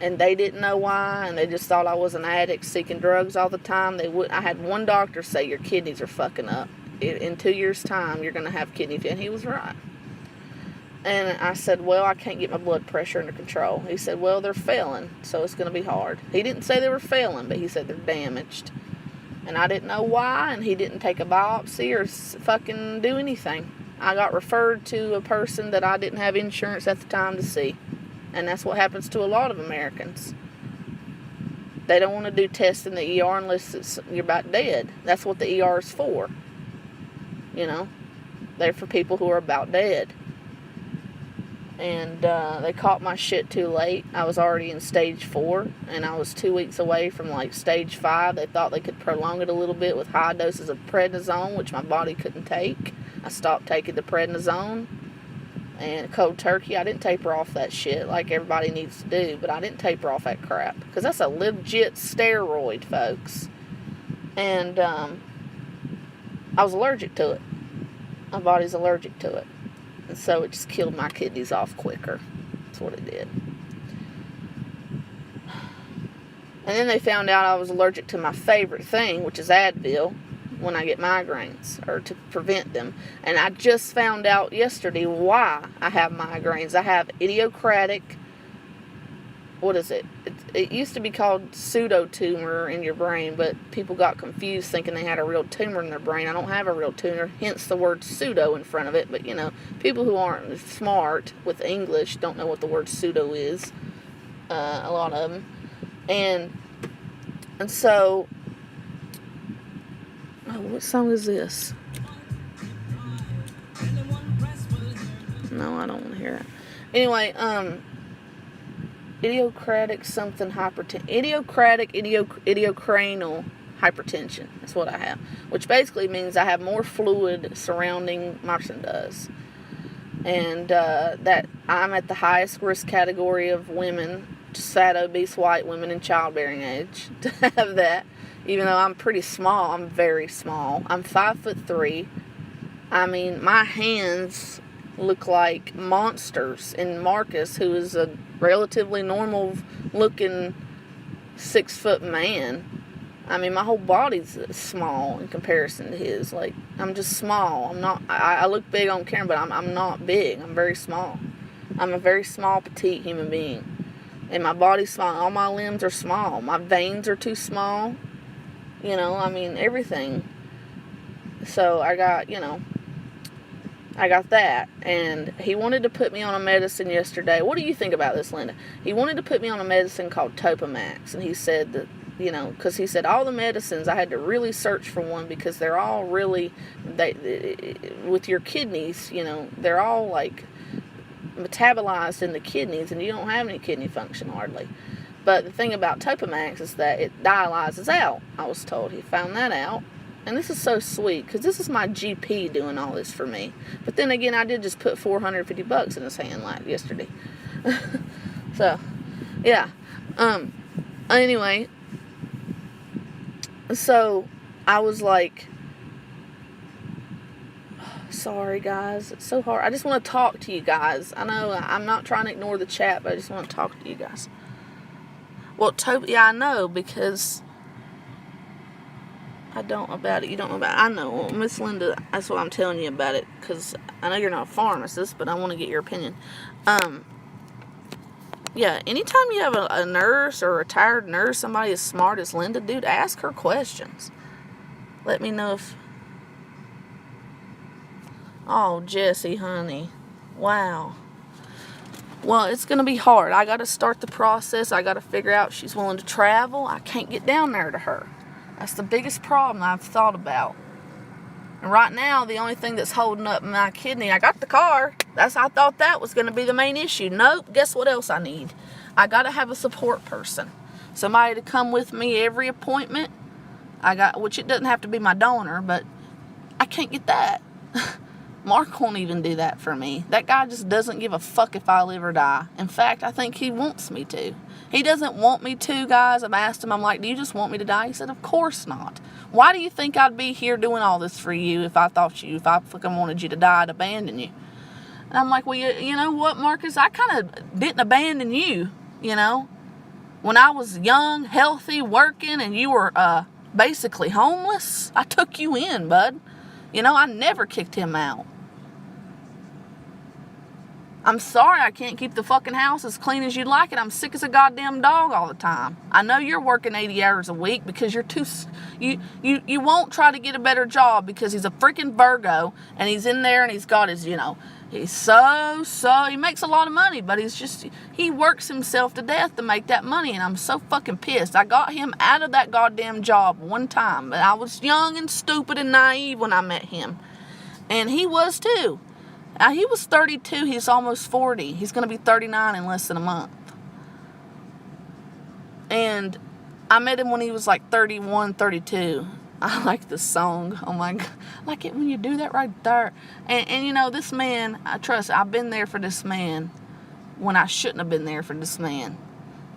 And they didn't know why, and they just thought I was an addict seeking drugs all the time. I had one doctor say, your kidneys are fucking up. In 2 years' time, you're going to have kidney failure. And he was right. And I said, well, I can't get my blood pressure under control. He said, well, they're failing, so it's going to be hard. He didn't say they were failing, but he said they're damaged. And I didn't know why, and he didn't take a biopsy or fucking do anything. I got referred to a person that I didn't have insurance at the time to see. And that's what happens to a lot of Americans. They don't want to do tests in the ER unless you're about dead. That's what the ER is for. You know? They're for people who are about dead. And they caught my shit too late. I was already in stage 4, and I was 2 weeks away from like stage 5. They thought they could prolong it a little bit with high doses of prednisone, which my body couldn't take. I stopped taking the prednisone. And cold turkey, I didn't taper off that shit like everybody needs to do, but I didn't taper off that crap, because that's a legit steroid, folks. And I was allergic to it. My body's allergic to it. And so it just killed my kidneys off quicker. That's what it did. And then they found out I was allergic to my favorite thing, which is Advil, when I get migraines, or to prevent them. And I just found out yesterday why I have migraines. I have idiopathic, what is it? It used to be called pseudotumor in your brain, but people got confused thinking they had a real tumor in their brain. I don't have a real tumor, hence the word pseudo in front of it. But, you know, people who aren't smart with English don't know what the word pseudo is, a lot of them. And so, oh, what song is this? No, I don't want to hear it. Anyway, idiocratic idiocranial hypertension. That's what I have. Which basically means I have more fluid surrounding my person does. And that I'm at the highest risk category of women, fat, obese, white women in childbearing age, to have that. Even though I'm pretty small, I'm very small. I'm 5'3". I mean, my hands look like monsters. And Marcus, who is a relatively normal looking 6 foot man, I mean, my whole body's small in comparison to his. Like, I'm just small. I'm not, I look big on camera, but I'm not big. I'm very small. I'm a very small, petite human being. And my body's small. All my limbs are small. My veins are too small. You know, I mean, everything. So I got, you know, I got that. And he wanted to put me on a medicine yesterday. What do you think about this, Linda? He wanted to put me on a medicine called Topamax. And he said that, you know, because he said all the medicines, I had to really search for one because they're all really, with your kidneys, you know, they're all like metabolized in the kidneys, and you don't have any kidney function hardly. But the thing about Topamax is that it dialyzes out, I was told. He found that out. And this is so sweet, because this is my GP doing all this for me. But then again, I did just put $450 in his hand like yesterday. So, yeah. Anyway, so I was like, sorry guys, it's so hard. I just want to talk to you guys. I know I'm not trying to ignore the chat, but I just want to talk to you guys. Well, yeah, I know, because I don't know about it. You don't know about it. I know. Well, Miss Linda, that's why I'm telling you about it, because I know you're not a pharmacist, but I want to get your opinion. Yeah, anytime you have a nurse or a retired nurse, somebody as smart as Linda, dude, ask her questions. Let me know if... Oh, Jessie, honey. Wow. Well, it's going to be hard. I got to start the process. I got to figure out if she's willing to travel. I can't get down there to her. That's the biggest problem I've thought about. And right now, the only thing that's holding up my kidney, I got the car. I thought that was going to be the main issue. Nope. Guess what else I need? I got to have a support person. Somebody to come with me every appointment. Which it doesn't have to be my donor, but I can't get that. Mark won't even do that for me. That guy just doesn't give a fuck if I live or die. In fact, I think he wants me to. He doesn't want me to, guys. I've asked him, I'm like, do you just want me to die? He said, of course not. Why do you think I'd be here doing all this for you if I fucking wanted you to die, I'd abandon you? And I'm like, well, you know what, Marcus? I kind of didn't abandon you, you know. When I was young, healthy, working, and you were basically homeless, I took you in, bud. You know, I never kicked him out. I'm sorry I can't keep the fucking house as clean as you'd like it. I'm sick as a goddamn dog all the time. I know you're working 80 hours a week because you're too... You won't try to get a better job because he's a freaking Virgo and he's in there and he's got his, you know... He's he makes a lot of money, but he works himself to death to make that money, and I'm so fucking pissed. I got him out of that goddamn job one time, but I was young and stupid and naive when I met him. And he was too. He was 32, he's almost 40. He's going to be 39 in less than a month. And I met him when he was like 31, 32. I like the song. Oh my God. I like it when you do that right there. And you know, this man, I've been there for this man when I shouldn't have been there for this man.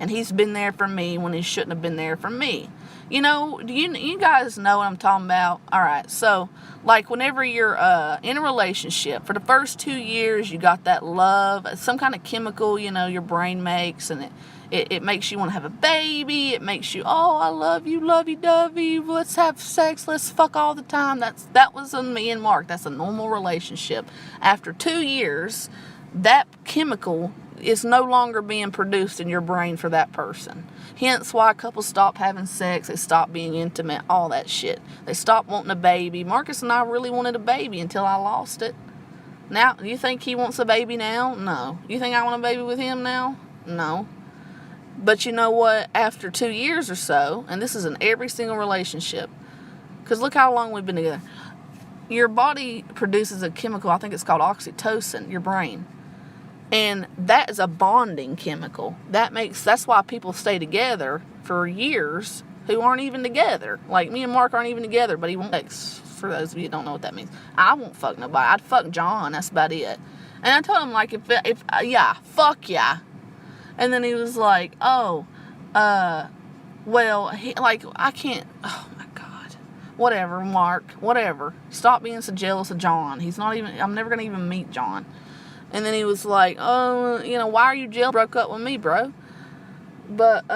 And he's been there for me when he shouldn't have been there for me. You know, you guys know what I'm talking about? All right, so, like, whenever you're in a relationship, for the first 2 years, you got that love, some kind of chemical, you know, your brain makes, and it makes you want to have a baby. It makes you, oh, I love you, lovey-dovey, let's have sex, let's fuck all the time. That was me and Mark. That's a normal relationship. After 2 years, that chemical is no longer being produced in your brain for that person. Hence why couples stop having sex, they stop being intimate, all that shit. They stop wanting a baby. Marcus and I really wanted a baby until I lost it. Now, you think he wants a baby now? No. You think I want a baby with him now? No. But you know what? After 2 years or so, and this is in every single relationship, because look how long we've been together, your body produces a chemical, I think it's called oxytocin, your brain. And that is a bonding chemical. That's why people stay together for years who aren't even together. Like, me and Mark aren't even together, but he won't, for those of you who don't know what that means. I won't fuck nobody. I'd fuck John. That's about it. And I told him, like, yeah, fuck yeah. And then he was like, oh, well, I can't, oh my God. Whatever, Mark, whatever. Stop being so jealous of John. I'm never going to even meet John. And then he was like, oh, you know, why are you jealous? Broke up with me, bro. But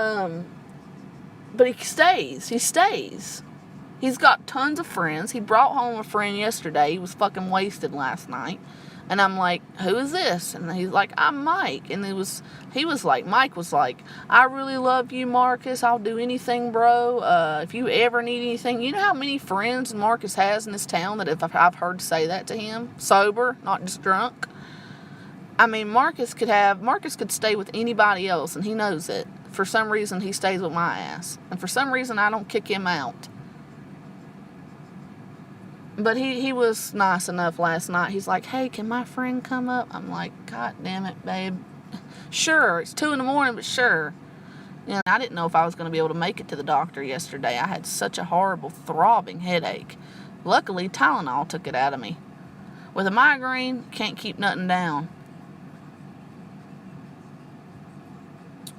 he stays. He's got tons of friends. He brought home a friend yesterday. He was fucking wasted last night. And I'm like, who is this? And he's like, I'm Mike. And Mike was like, I really love you, Marcus. I'll do anything, bro. If you ever need anything. You know how many friends Marcus has in this town that if I've heard say that to him? Sober, not just drunk. I mean, Marcus could stay with anybody else, and he knows it. For some reason, he stays with my ass. And for some reason, I don't kick him out. But he was nice enough last night. He's like, hey, can my friend come up? I'm like, God damn it, babe. Sure, it's 2 a.m, but sure. And I didn't know if I was going to be able to make it to the doctor yesterday. I had such a horrible throbbing headache. Luckily, Tylenol took it out of me. With a migraine, can't keep nothing down.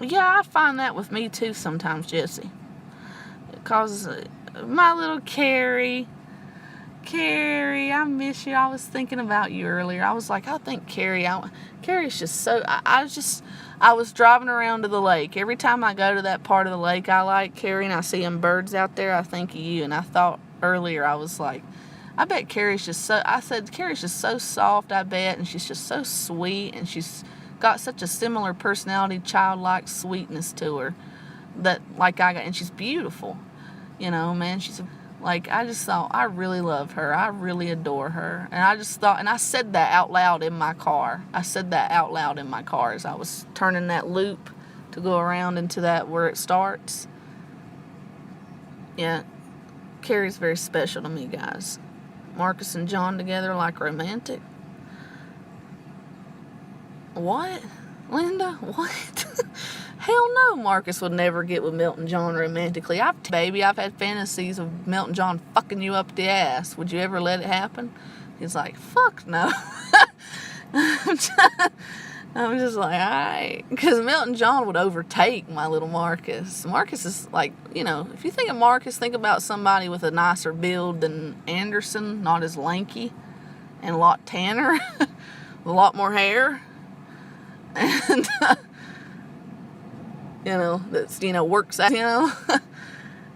Yeah, I find that with me too sometimes, Jesse. It causes my little Carrie, I miss you. I was thinking about you earlier. I was like, I think Carrie's just so, I was driving around to the lake. Every time I go to that part of the lake I like, Carrie, and I see them birds out there, I think of you. And I thought earlier, I was like, I bet Carrie's just so soft, I bet, and she's just so sweet, and she's got such a similar personality, childlike sweetness to her that like I got, and she's beautiful, you know, man. I just thought, I really love her. I really adore her. And I just thought, and I said that out loud in my car. As I was turning that loop to go around into that where it starts. Yeah, Carrie's very special to me, guys. Marcus and John together like romantic. What? Linda? What? Hell no, Marcus would never get with Milton John romantically. I've had fantasies of Milton John fucking you up the ass. Would you ever let it happen? He's like, fuck no. I'm just like, alright. Because Milton John would overtake my little Marcus. Marcus is like, if you think of Marcus, think about somebody with a nicer build than Anderson, not as lanky, and a lot tanner, with a lot more hair. And, that's, works out,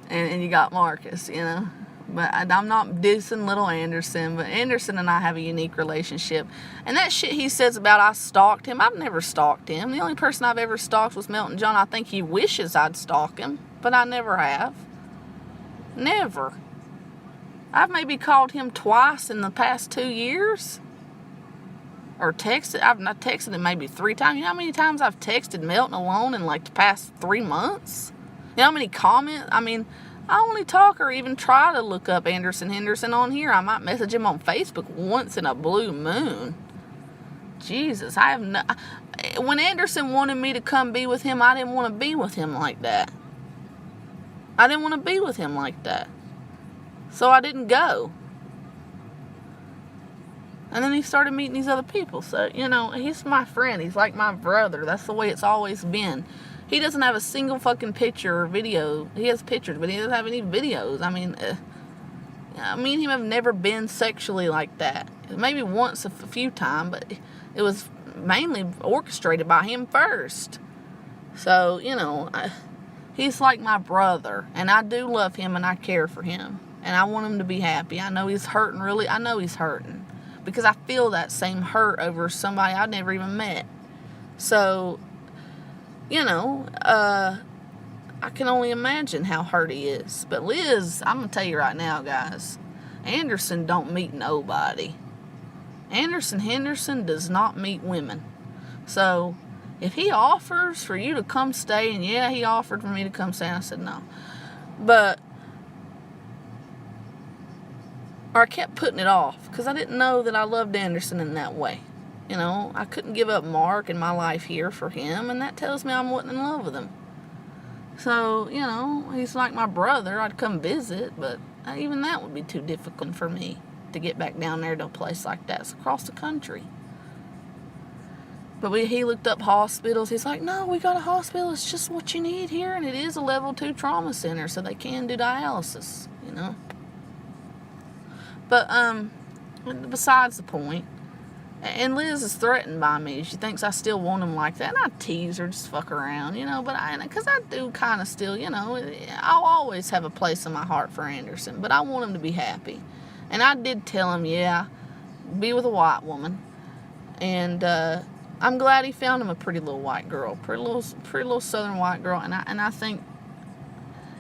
and you got Marcus, But I'm not dissing little Anderson, but Anderson and I have a unique relationship. And that shit he says about I stalked him, I've never stalked him. The only person I've ever stalked was Milton John. I think he wishes I'd stalk him, but I never have. Never. I've maybe called him twice in the past 2 years. Or texted. I've not texted him maybe 3 times. You know how many times I've texted Milton alone in like the past 3 months? You know how many comments? I mean, I only talk or even try to look up Anderson Henderson on here. I might message him on Facebook once in a blue moon. Jesus, when Anderson wanted me to come be with him, I didn't want to be with him like that. So I didn't go. And then he started meeting these other people. So, he's my friend. He's like my brother. That's the way it's always been. He doesn't have a single fucking picture or video. He has pictures, but he doesn't have any videos. I mean, me and him have never been sexually like that. Maybe once a few times, but it was mainly orchestrated by him first. So, he's like my brother. And I do love him and I care for him. And I want him to be happy. I know he's hurting, really. I know he's hurting. Because I feel that same hurt over somebody I never even met. So, I can only imagine how hurt he is. But Liz, I'm going to tell you right now, guys, Anderson don't meet nobody. Anderson Henderson does not meet women. So, if he offers for you to come stay, and yeah, he offered for me to come stay, and I said no. But, or I kept putting it off, because I didn't know that I loved Anderson in that way. I couldn't give up Mark and my life here for him, and that tells me I wasn't in love with him. So, he's like my brother. I'd come visit, but even that would be too difficult for me to get back down there to a place like that. It's across the country. But he looked up hospitals. He's like, no, we got a hospital. It's just what you need here, and it is a level 2 trauma center, so they can do dialysis, But, besides the point, and Liz is threatened by me. She thinks I still want him like that. And I tease her, just fuck around, because I do kind of still, I'll always have a place in my heart for Anderson. But I want him to be happy. And I did tell him, yeah, be with a white woman. And I'm glad he found him a pretty little white girl. Pretty little southern white girl. And I think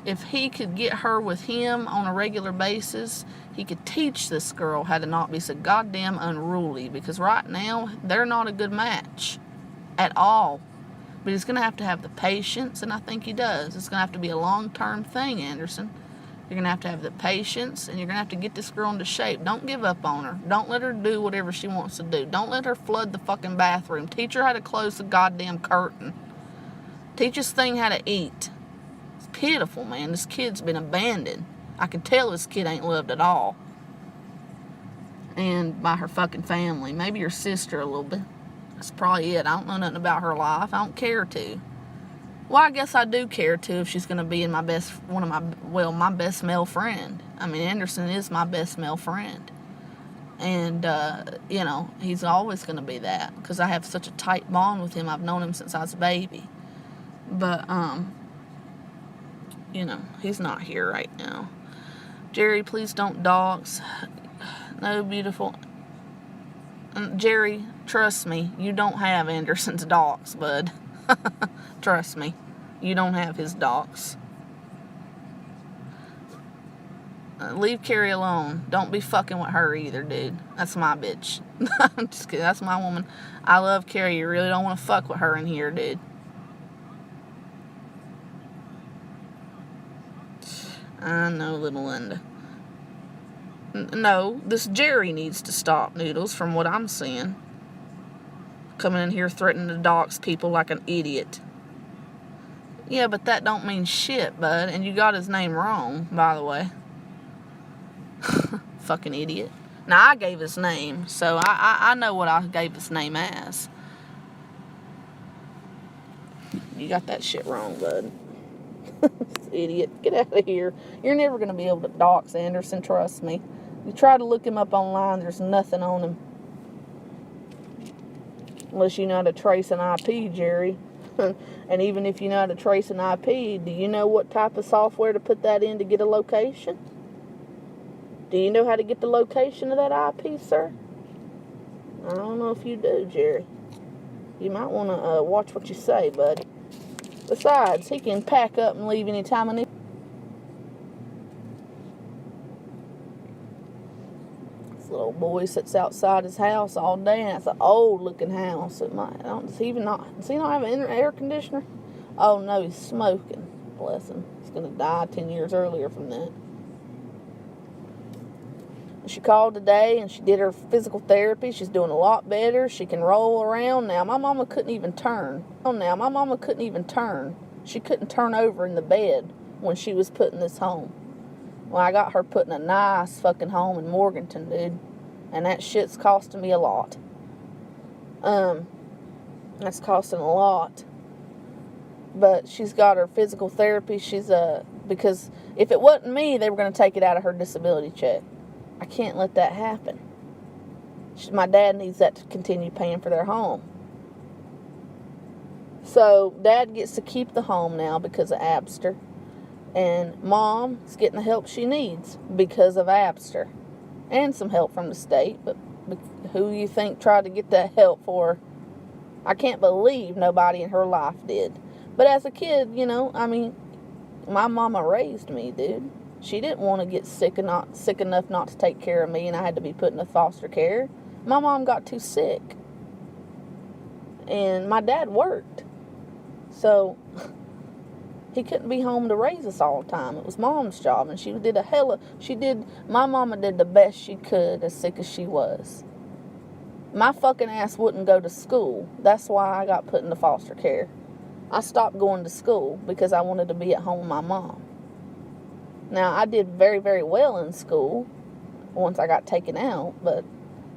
if he could get her with him on a regular basis, he could teach this girl how to not be so goddamn unruly. Because right now, they're not a good match at all. But he's going to have the patience, and I think he does. It's going to have to be a long-term thing, Anderson. You're going to have the patience, and you're going to have to get this girl into shape. Don't give up on her. Don't let her do whatever she wants to do. Don't let her flood the fucking bathroom. Teach her how to close the goddamn curtain. Teach this thing how to eat. It's pitiful, man. This kid's been abandoned. I can tell this kid ain't loved at all. And by her fucking family. Maybe her sister a little bit. That's probably it. I don't know nothing about her life. I don't care to. Well, I guess I do care to if she's going to be my best male friend. I mean, Anderson is my best male friend. And, he's always going to be that. Because I have such a tight bond with him. I've known him since I was a baby. But, he's not here right now. Jerry, please don't dox. No, beautiful. Jerry, trust me, you don't have Anderson's dox, bud. Trust me, you don't have his dox. Leave Carrie alone. Don't be fucking with her either, dude. That's my bitch. I'm just kidding. That's my woman. I love Carrie. You really don't want to fuck with her in here, dude. I know, little Linda. No, this Jerry needs to stop, Noodles, from what I'm seeing. Coming in here threatening to dox people like an idiot. Yeah, but that don't mean shit, bud. And you got his name wrong, by the way. Fucking idiot. Now, I gave his name, so I know what I gave his name as. You got that shit wrong, bud. Idiot. Get out of here. You're never going to be able to dox Anderson, trust me. You try to look him up online, there's nothing on him. Unless you know how to trace an IP, Jerry. And even if you know how to trace an IP, do you know what type of software to put that in to get a location? Do you know how to get the location of that IP, sir? I don't know if you do, Jerry. You might want to watch what you say, buddy. Besides, he can pack up and leave any time he needs. This little boy sits outside his house all day, and it's an old-looking house. Does he not have an air conditioner? Oh, no, he's smoking. Bless him. He's going to die 10 years earlier from that. She called today and she did her physical therapy. She's doing a lot better. She can roll around now. My mama couldn't even turn. She couldn't turn over in the bed when she was put in this home. Well, I got her put in a nice fucking home in Morganton, dude. And that shit's costing me a lot. That's costing a lot. But she's got her physical therapy. Because if it wasn't me, they were going to take it out of her disability check. I can't let that happen. My dad needs that to continue paying for their home. So, Dad gets to keep the home now because of Abster. And Mom is getting the help she needs because of Abster. And some help from the state. But who you think tried to get that help for her? I can't believe nobody in her life did. But as a kid, my mama raised me, dude. She didn't want to get sick enough not to take care of me, and I had to be put in foster care. My mom got too sick. And my dad worked. So, he couldn't be home to raise us all the time. It was Mom's job, and my mama did the best she could as sick as she was. My fucking ass wouldn't go to school. That's why I got put into foster care. I stopped going to school because I wanted to be at home with my mom. Now, I did very, very well in school once I got taken out, but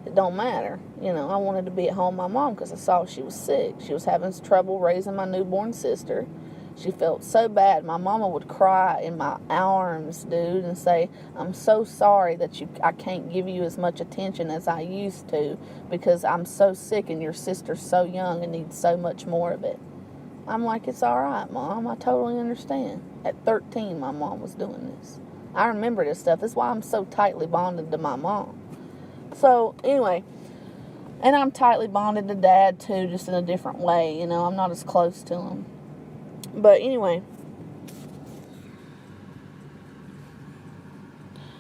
it don't matter. I wanted to be at home with my mom because I saw she was sick. She was having trouble raising my newborn sister. She felt so bad. My mama would cry in my arms, dude, and say, I'm so sorry that I can't give you as much attention as I used to because I'm so sick and your sister's so young and needs so much more of it. I'm like, it's all right, Mom. I totally understand. At 13, my mom was doing this. I remember this stuff. That's why I'm so tightly bonded to my mom. So, anyway, and I'm tightly bonded to Dad, too, just in a different way. I'm not as close to him. But, anyway.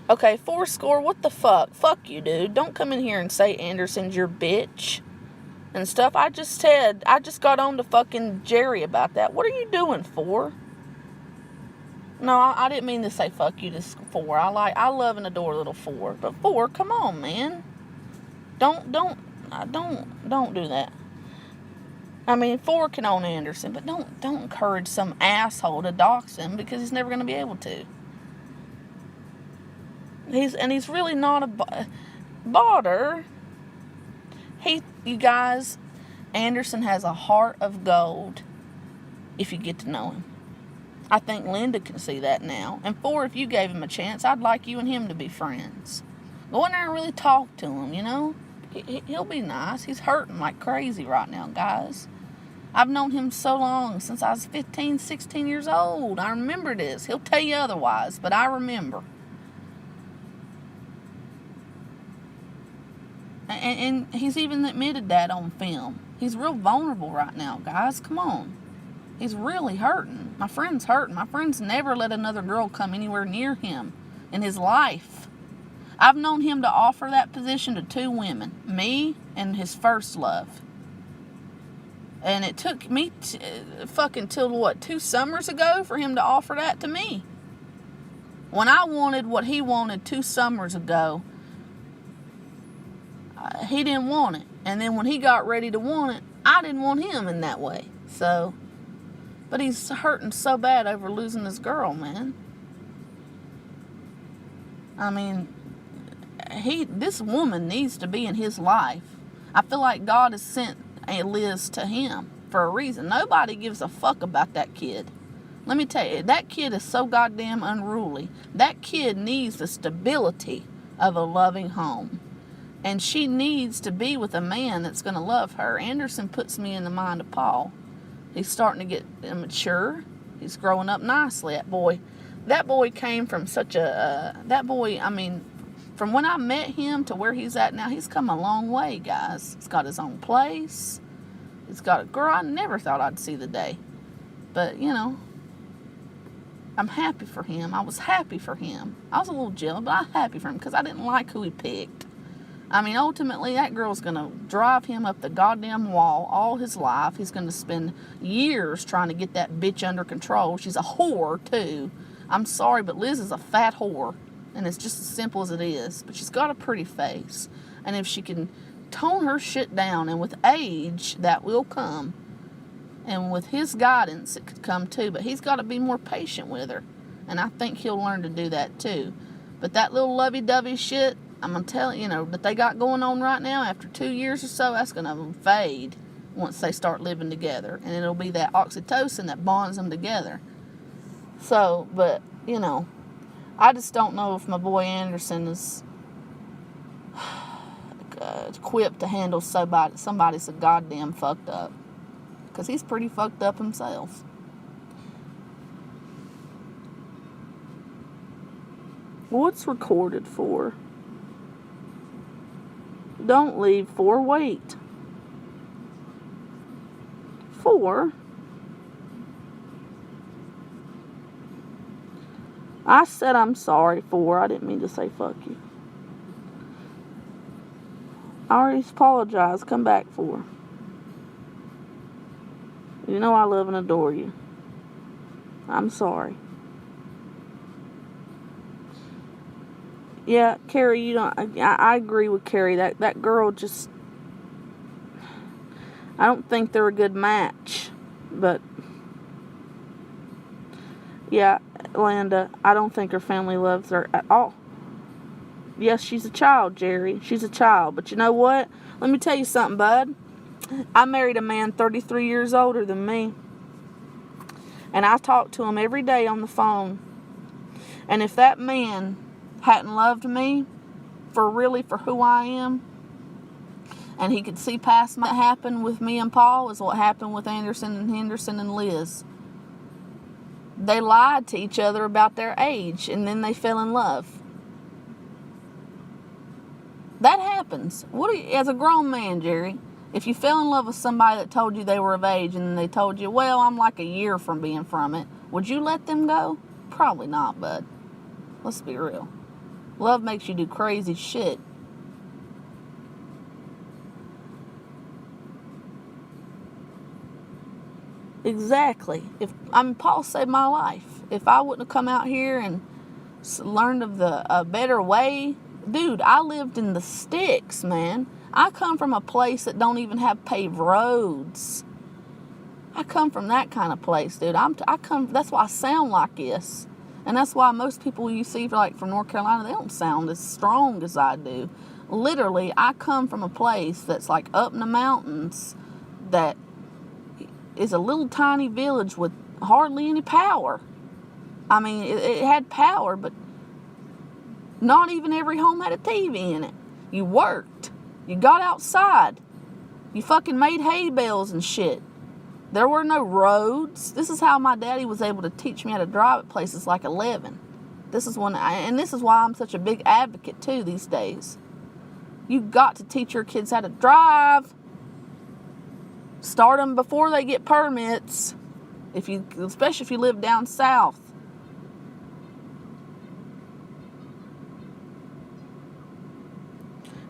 Okay, Fourscore, what the fuck? Fuck you, dude. Don't come in here and say Anderson's your bitch and stuff. I just got on to fucking Jerry about that. What are you doing, Four? No, I didn't mean to say fuck you to Four. I love and adore little Four. But Four, come on, man. Don't do that. Four can own Anderson, but don't encourage some asshole to dox him because he's never going to be able to. He's really not a bother. You guys, Anderson has a heart of gold if you get to know him. I think Linda can see that now. And Four, if you gave him a chance, I'd like you and him to be friends. Go in there and really talk to him, He'll be nice. He's hurting like crazy right now, guys. I've known him so long, since I was 15, 16 years old. I remember this. He'll tell you otherwise, but I remember. And he's even admitted that on film. He's real vulnerable right now, guys. Come on. He's really hurting. My friend's hurting. My friend's never let another girl come anywhere near him in his life. I've known him to offer that position to 2 women. Me and his first love. And it took me till 2 summers ago for him to offer that to me. When I wanted what he wanted 2 summers ago, he didn't want it. And then when he got ready to want it, I didn't want him in that way. So, But he's hurting so bad over losing his girl, man. I mean, this woman needs to be in his life. I feel like God has sent Liz to him for a reason. Nobody gives a fuck about that kid. Let me tell you, that kid is so goddamn unruly. That kid needs the stability of a loving home. And she needs to be with a man that's going to love her. Anderson puts me in the mind of Paul. He's starting to get mature. He's growing up nicely, that boy came from such a... from when I met him to where he's at now, he's come a long way, guys. He's got his own place. He's got a girl. I never thought I'd see the day. But, I'm happy for him. I was happy for him. I was a little jealous, but I'm happy for him because I didn't like who he picked. I mean, ultimately, that girl's going to drive him up the goddamn wall all his life. He's going to spend years trying to get that bitch under control. She's a whore, too. I'm sorry, but Liz is a fat whore. And it's just as simple as it is. But she's got a pretty face. And if she can tone her shit down, and with age, that will come. And with his guidance, it could come too. But he's got to be more patient with her. And I think he'll learn to do that too. But that little lovey-dovey shit, I'm going to tell you, that they got going on right now, after 2 years or so, that's going to fade once they start living together. And it'll be that oxytocin that bonds them together. So, but, I just don't know if my boy Anderson is equipped to handle somebody so goddamn fucked up. Because he's pretty fucked up himself. What's recorded for? Don't leave for. Wait. 4? I said I'm sorry 4. I didn't mean to say fuck you. I already apologized. Come back 4. You know I love and adore you. I'm sorry. Yeah, Carrie, I agree with Carrie. That girl just... I don't think they're a good match. But... yeah, Linda, I don't think her family loves her at all. Yes, she's a child, Jerry. She's a child. But you know what? Let me tell you something, bud. I married a man 33 years older than me. And I talk to him every day on the phone. And if that man hadn't loved me for who I am, and he could see past what happened with me and Paul is what happened with Anderson and Henderson and Liz. They lied to each other about their age, and then they fell in love. That happens. As a grown man, Jerry, if you fell in love with somebody that told you they were of age, and then they told you, well, I'm like a year from being from it, would you let them go? Probably not, bud. Let's be real. Love makes you do crazy shit. Exactly. Paul saved my life. If I wouldn't have come out here and learned of a better way, dude, I lived in the sticks, man. I come from a place that don't even have paved roads. I come from that kind of place, dude. That's why I sound like this. And that's why most people you see from North Carolina, they don't sound as strong as I do. Literally, I come from a place that's like up in the mountains that is a little tiny village with hardly any power. I mean, it had power, but not even every home had a TV in it. You worked. You got outside. You fucking made hay bales and shit. There were no roads. This is how my daddy was able to teach me how to drive at places like 11. This is why I'm such a big advocate too these days. You got to teach your kids how to drive. Start them before they get permits. Especially if you live down south.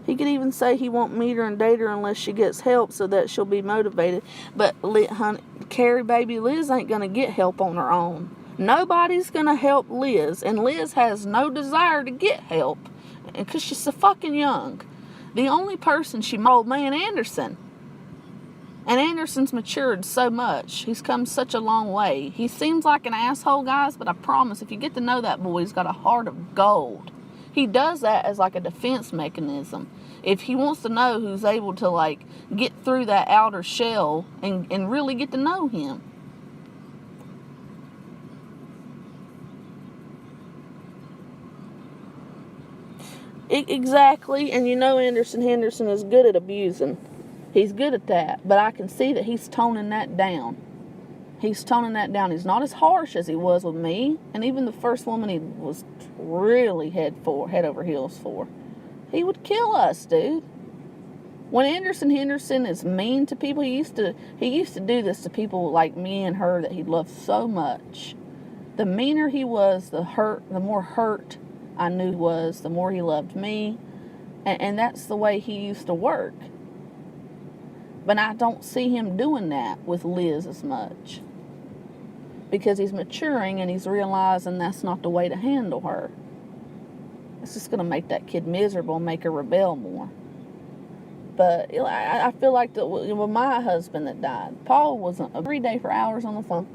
He could even say he won't meet her and date her unless she gets help so that she'll be motivated. But, honey, Carrie, baby, Liz ain't going to get help on her own. Nobody's going to help Liz. And Liz has no desire to get help because she's so fucking young. The only person old man Anderson. And Anderson's matured so much. He's come such a long way. He seems like an asshole, guys, but I promise, if you get to know that boy, he's got a heart of gold. He does that as like a defense mechanism. If he wants to know who's able to like get through that outer shell and really get to know him. Exactly. And you know Anderson Henderson is good at abusing. He's good at that. But I can see that he's toning that down. He's toning that down. He's not as harsh as he was with me. And even the first woman he was really head over heels for. He would kill us, dude. When Anderson Henderson is mean to people, he used to do this to people like me and her that he loved so much. The meaner he was, the more hurt I knew he was, the more he loved me. And that's the way he used to work. But I don't see him doing that with Liz as much. Because he's maturing and he's realizing that's not the way to handle her. It's just going to make that kid miserable and make her rebel more. But I feel like with my husband that died, Paul wasn't every day for hours on the phone.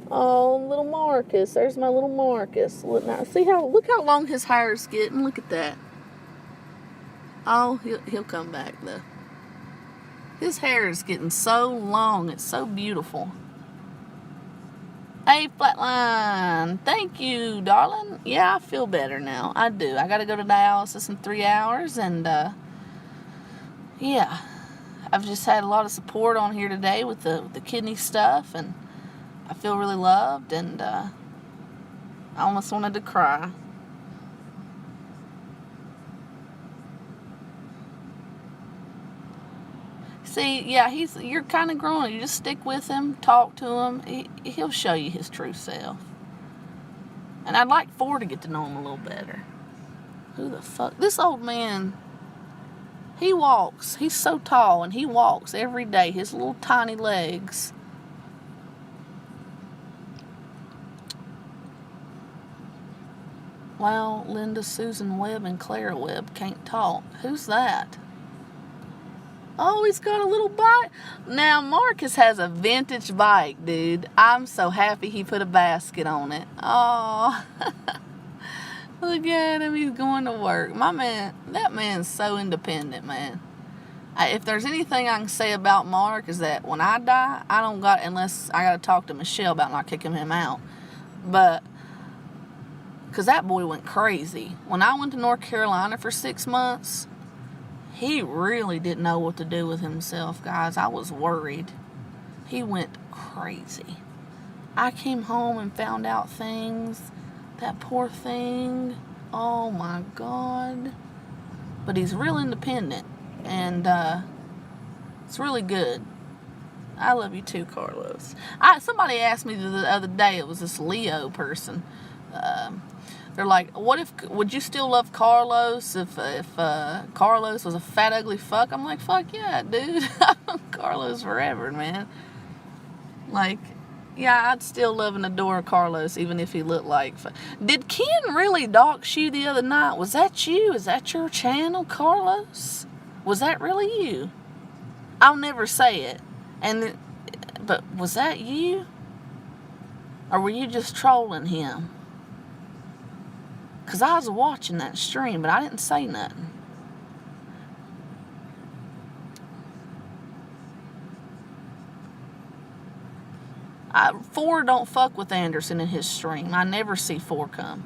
Oh, little Marcus. There's my little Marcus. Look how long his hair is getting. Look at that. Oh, he'll come back though. His hair is getting so long. It's so beautiful. Hey, Flatline. Thank you, darling. Yeah, I feel better now. I do. I got to go to dialysis in 3 hours. And, yeah. I've just had a lot of support on here today with the kidney stuff. And I feel really loved. And I almost wanted to cry. See, yeah, you're kind of growing. You just stick with him, talk to him. He'll show you his true self. And I'd like to get to know him a little better. Who the fuck? This old man, he walks. He's so tall, and he walks every day. His little tiny legs. Well, Linda, Susan Webb, and Clara Webb can't talk. Who's that? Oh, he's got a little bike. Now, Marcus has a vintage bike, dude. I'm so happy he put a basket on it. Oh, look at him. He's going to work. That man's so independent, man. If there's anything I can say about Mark is that when I die, unless I got to talk to Michelle about not kicking him out. But, because that boy went crazy. When I went to North Carolina for 6 months, he really didn't know what to do with himself, guys. I was worried. He went crazy. I came home and found out things. That poor thing. Oh, my God. But he's real independent. And it's really good. I love you too, Carlos. Somebody asked me the other day, it was this Leo person. They're like, would you still love Carlos if Carlos was a fat, ugly fuck? I'm like, fuck yeah, dude. I love Carlos forever, man. Like, yeah, I'd still love and adore Carlos, even if he looked like... Did Ken really dox you the other night? Was that you? Is that your channel, Carlos? Was that really you? I'll never say it. But was that you? Or were you just trolling him? Because I was watching that stream, but I didn't say nothing. Four don't fuck with Anderson in his stream. I never see Four come.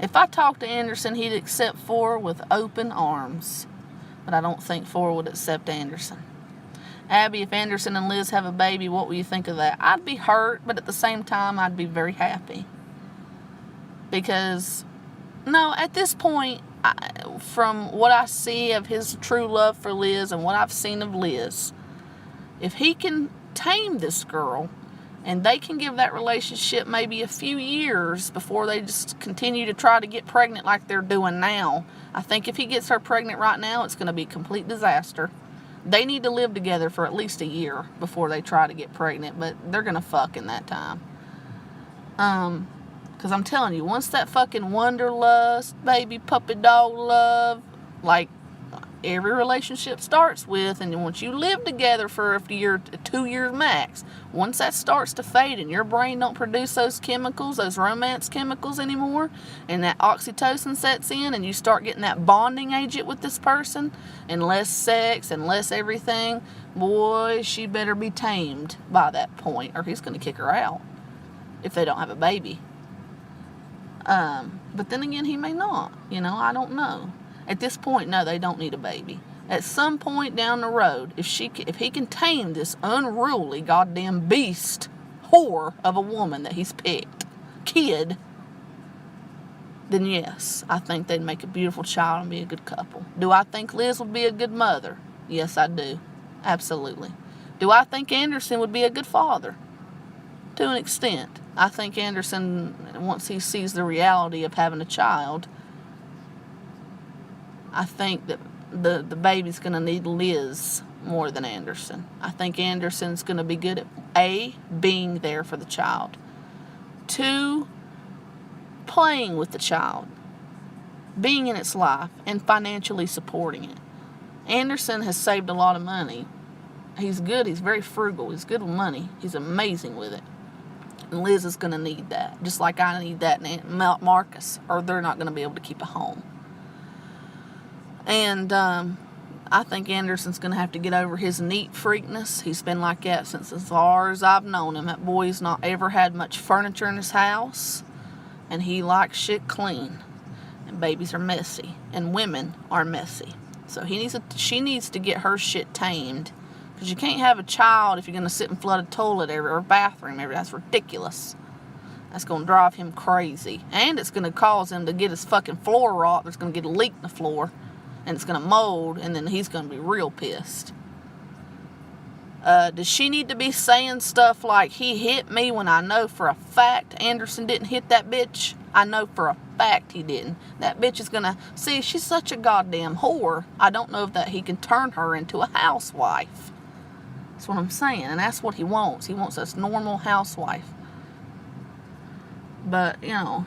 If I talked to Anderson, he'd accept Four with open arms. But I don't think Four would accept Anderson. Abby, if Anderson and Liz have a baby, what will you think of that? I'd be hurt, but at the same time, I'd be very happy. Because, no, at this point, from what I see of his true love for Liz and what I've seen of Liz, if he can tame this girl and they can give that relationship maybe a few years before they just continue to try to get pregnant like they're doing now, I think if he gets her pregnant right now, it's going to be a complete disaster. They need to live together for at least a year before they try to get pregnant, but they're going to fuck in that time. Because I'm telling you, once that fucking wanderlust, baby puppy dog love, like, every relationship starts with, and once you live together for a year, 2 years max, once that starts to fade and your brain don't produce those chemicals, those romance chemicals anymore, and that oxytocin sets in and you start getting that bonding agent with this person and less sex and less everything, boy, she better be tamed by that point or he's going to kick her out if they don't have a baby. But then again, he may not. I don't know. At this point, no, they don't need a baby. At some point down the road, if he can tame this unruly goddamn beast, whore of a woman that he's picked, kid, then yes, I think they'd make a beautiful child and be a good couple. Do I think Liz would be a good mother? Yes, I do. Absolutely. Do I think Anderson would be a good father? To an extent. I think Anderson, once he sees the reality of having a child, I think that the baby's going to need Liz more than Anderson. I think Anderson's going to be good at A, being there for the child. 2, playing with the child, being in its life, and financially supporting it. Anderson has saved a lot of money. He's good. He's very frugal. He's good with money. He's amazing with it. And Liz is going to need that, just like I need that in Marcus, or they're not going to be able to keep a home. And I think Anderson's going to have to get over his neat freakness. He's been like that since as far as I've known him. That boy's not ever had much furniture in his house, and he likes shit clean. And babies are messy, and women are messy. So she needs to get her shit tamed. Because you can't have a child if you're going to sit and flood a toilet or bathroom every. That's ridiculous. That's going to drive him crazy. And it's going to cause him to get his fucking floor rot. There's going to get a leak in the floor. And it's going to mold. And then he's going to be real pissed. Does she need to be saying stuff like, he hit me, when I know for a fact Anderson didn't hit that bitch? I know for a fact he didn't. That bitch is going to... See, she's such a goddamn whore. I don't know if he can turn her into a housewife. That's what I'm saying, and that's what he wants. He wants this normal housewife. But,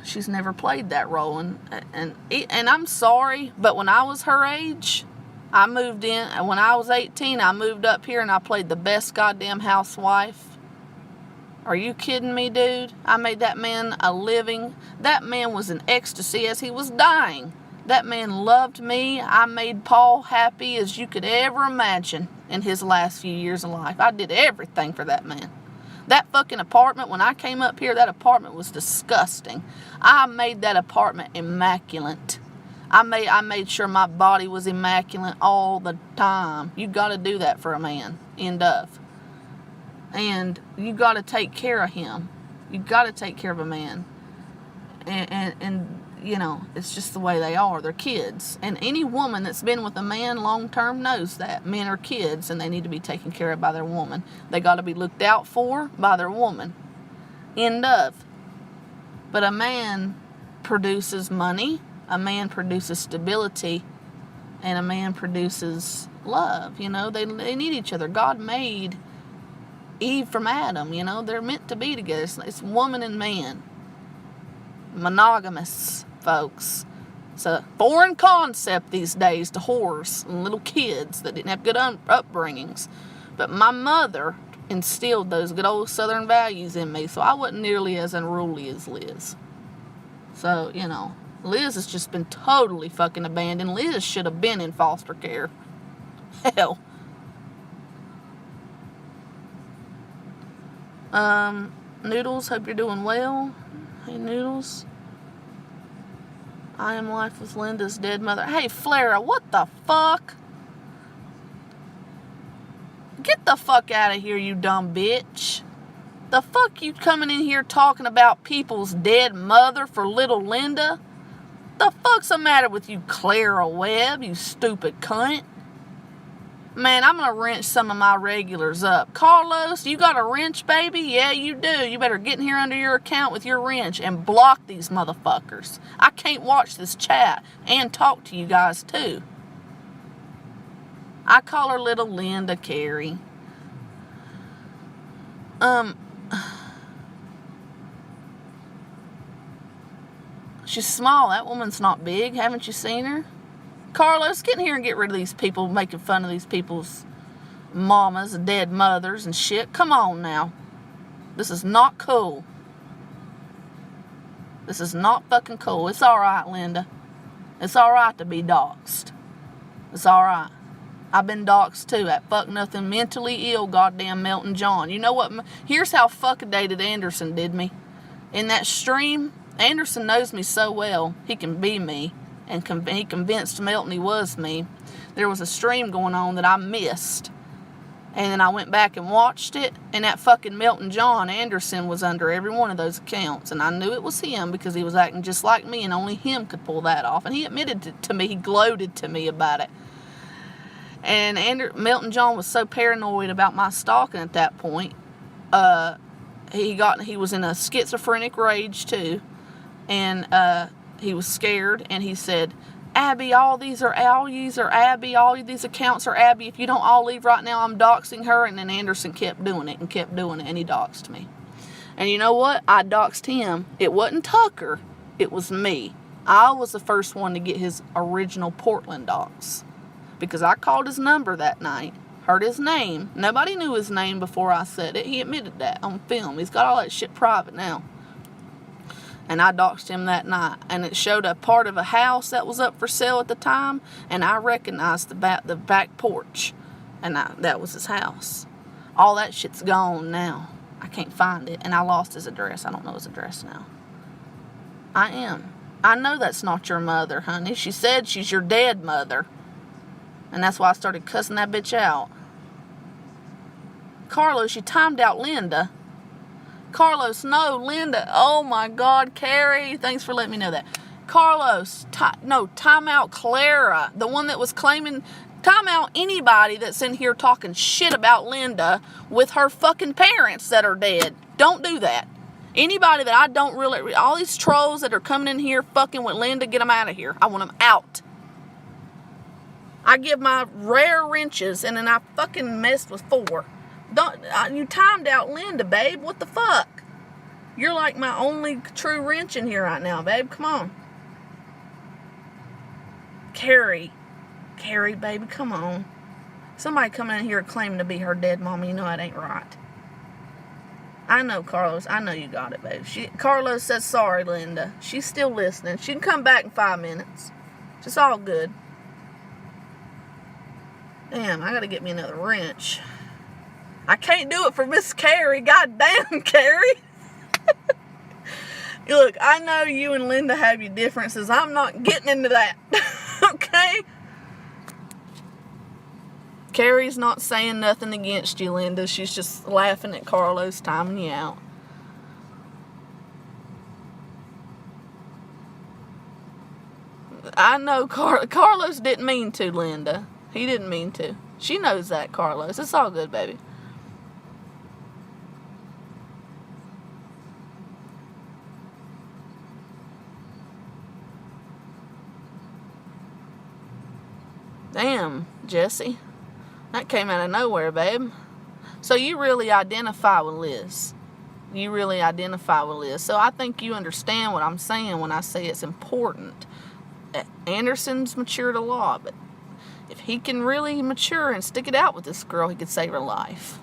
she's never played that role. And I'm sorry, but when I was her age, I moved in. When I was 18, I moved up here and I played the best goddamn housewife. Are you kidding me, dude? I made that man a living. That man was in ecstasy as he was dying. That man loved me. I made Paul happy as you could ever imagine in his last few years of life. I did everything for that man. That fucking apartment, when I came up here, that apartment was disgusting. I made that apartment immaculate. I made sure my body was immaculate all the time. You got to do that for a man. End of. And you got to take care of him. You got to take care of a man. And it's just the way they are. They're kids. And any woman that's been with a man long term knows that. Men are kids and they need to be taken care of by their woman. They got to be looked out for by their woman. End of. But a man produces money. A man produces stability. And a man produces love. They need each other. God made Eve from Adam. They're meant to be together. It's woman and man. Monogamous, folks. It's a foreign concept these days to whores and little kids that didn't have good upbringings. But my mother instilled those good old Southern values in me, so I wasn't nearly as unruly as Liz. So, Liz has just been totally fucking abandoned. Liz should have been in foster care. Hell. Noodles, hope you're doing well. Hey, Noodles. I am life with Linda's dead mother. Hey, Flara, what the fuck? Get the fuck out of here, you dumb bitch. The fuck you coming in here talking about people's dead mother for little Linda? The fuck's the matter with you, Clara Webb, you stupid cunt? Man, I'm going to wrench some of my regulars up. Carlos, you got a wrench, baby? Yeah, you do. You better get in here under your account with your wrench and block these motherfuckers. I can't watch this chat and talk to you guys, too. I call her little Linda Carey. She's small. That woman's not big. Haven't you seen her? Carlos, get in here and get rid of these people making fun of these people's mamas and dead mothers and shit. Come on now. This is not cool. This is not fucking cool. It's alright, Linda. It's alright to be doxxed. It's alright. I've been doxxed too. That fuck nothing mentally ill goddamn Melton John. You know what? Here's how fucking-dated Anderson did me. In that stream, Anderson knows me so well, he can be me. And he convinced Melton he was me. There was a stream going on that I missed. And then I went back and watched it. And that fucking Melton John Anderson was under every one of those accounts. And I knew it was him because he was acting just like me. And only him could pull that off. And he admitted to me. He gloated to me about it. And Melton John was so paranoid about my stalking at that point. He was in a schizophrenic rage too. And he was scared. And he said, Abby, all these Abby, all these accounts are Abby. If you don't all leave right now, I'm doxing her. And then Anderson kept doing it, and he doxed me. And you know what? I doxed him. It wasn't Tucker. It was me. I was the first one to get his original Portland dox. Because I called his number that night, heard his name. Nobody knew his name before I said it. He admitted that on film. He's got all that shit private now. And I doxed him that night. And it showed a part of a house that was up for sale at the time. And I recognized the back porch. And that was his house. All that shit's gone now. I can't find it. And I lost his address. I don't know his address now. I am. I know that's not your mother, honey. She said she's your dead mother. And that's why I started cussing that bitch out. Carlos, you timed out Linda. Carlos, no, Linda. Oh my God, Carrie. Thanks for letting me know that. Carlos, time out Clara. The one that was claiming, time out anybody that's in here talking shit about Linda with her fucking parents that are dead. Don't do that. Anybody that I don't really, all these trolls that are coming in here fucking with Linda, get them out of here. I want them out. I give my rare wrenches, and then I fucking messed with 4. You timed out Linda, babe. What the fuck? You're like my only true wrench in here right now, babe. Come on. Carrie, baby, come on. Somebody coming in here claiming to be her dead mama, you know that ain't right. I know, Carlos. I know you got it, babe. Carlos says sorry, Linda. She's still listening. She can come back in 5 minutes. It's all good. Damn, I gotta get me another wrench. I can't do it for Miss Carrie. God damn, Carrie. Look, I know you and Linda have your differences. I'm not getting into that. Okay? Carrie's not saying nothing against you, Linda. She's just laughing at Carlos, timing you out. I know Carlos didn't mean to, Linda. He didn't mean to. She knows that, Carlos. It's all good, baby. Damn, Jesse. That came out of nowhere, babe. So you really identify with Liz. So I think you understand what I'm saying when I say it's important. Anderson's matured a lot, but if he can really mature and stick it out with this girl, he could save her life.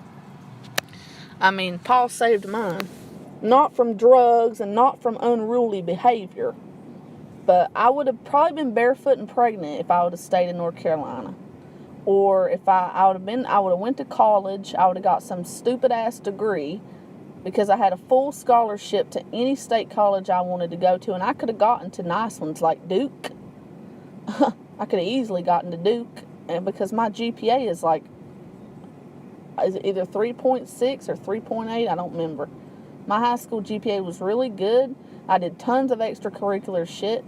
I mean, Paul saved mine. Not from drugs and not from unruly behavior. But I would have probably been barefoot and pregnant if I would have stayed in North Carolina. Or if I would have went to college, I would have got some stupid ass degree because I had a full scholarship to any state college I wanted to go to, and I could have gotten to nice ones like Duke. I could have easily gotten to Duke, and because my GPA is either 3.6 or 3.8, I don't remember. My high school GPA was really good. I did tons of extracurricular shit.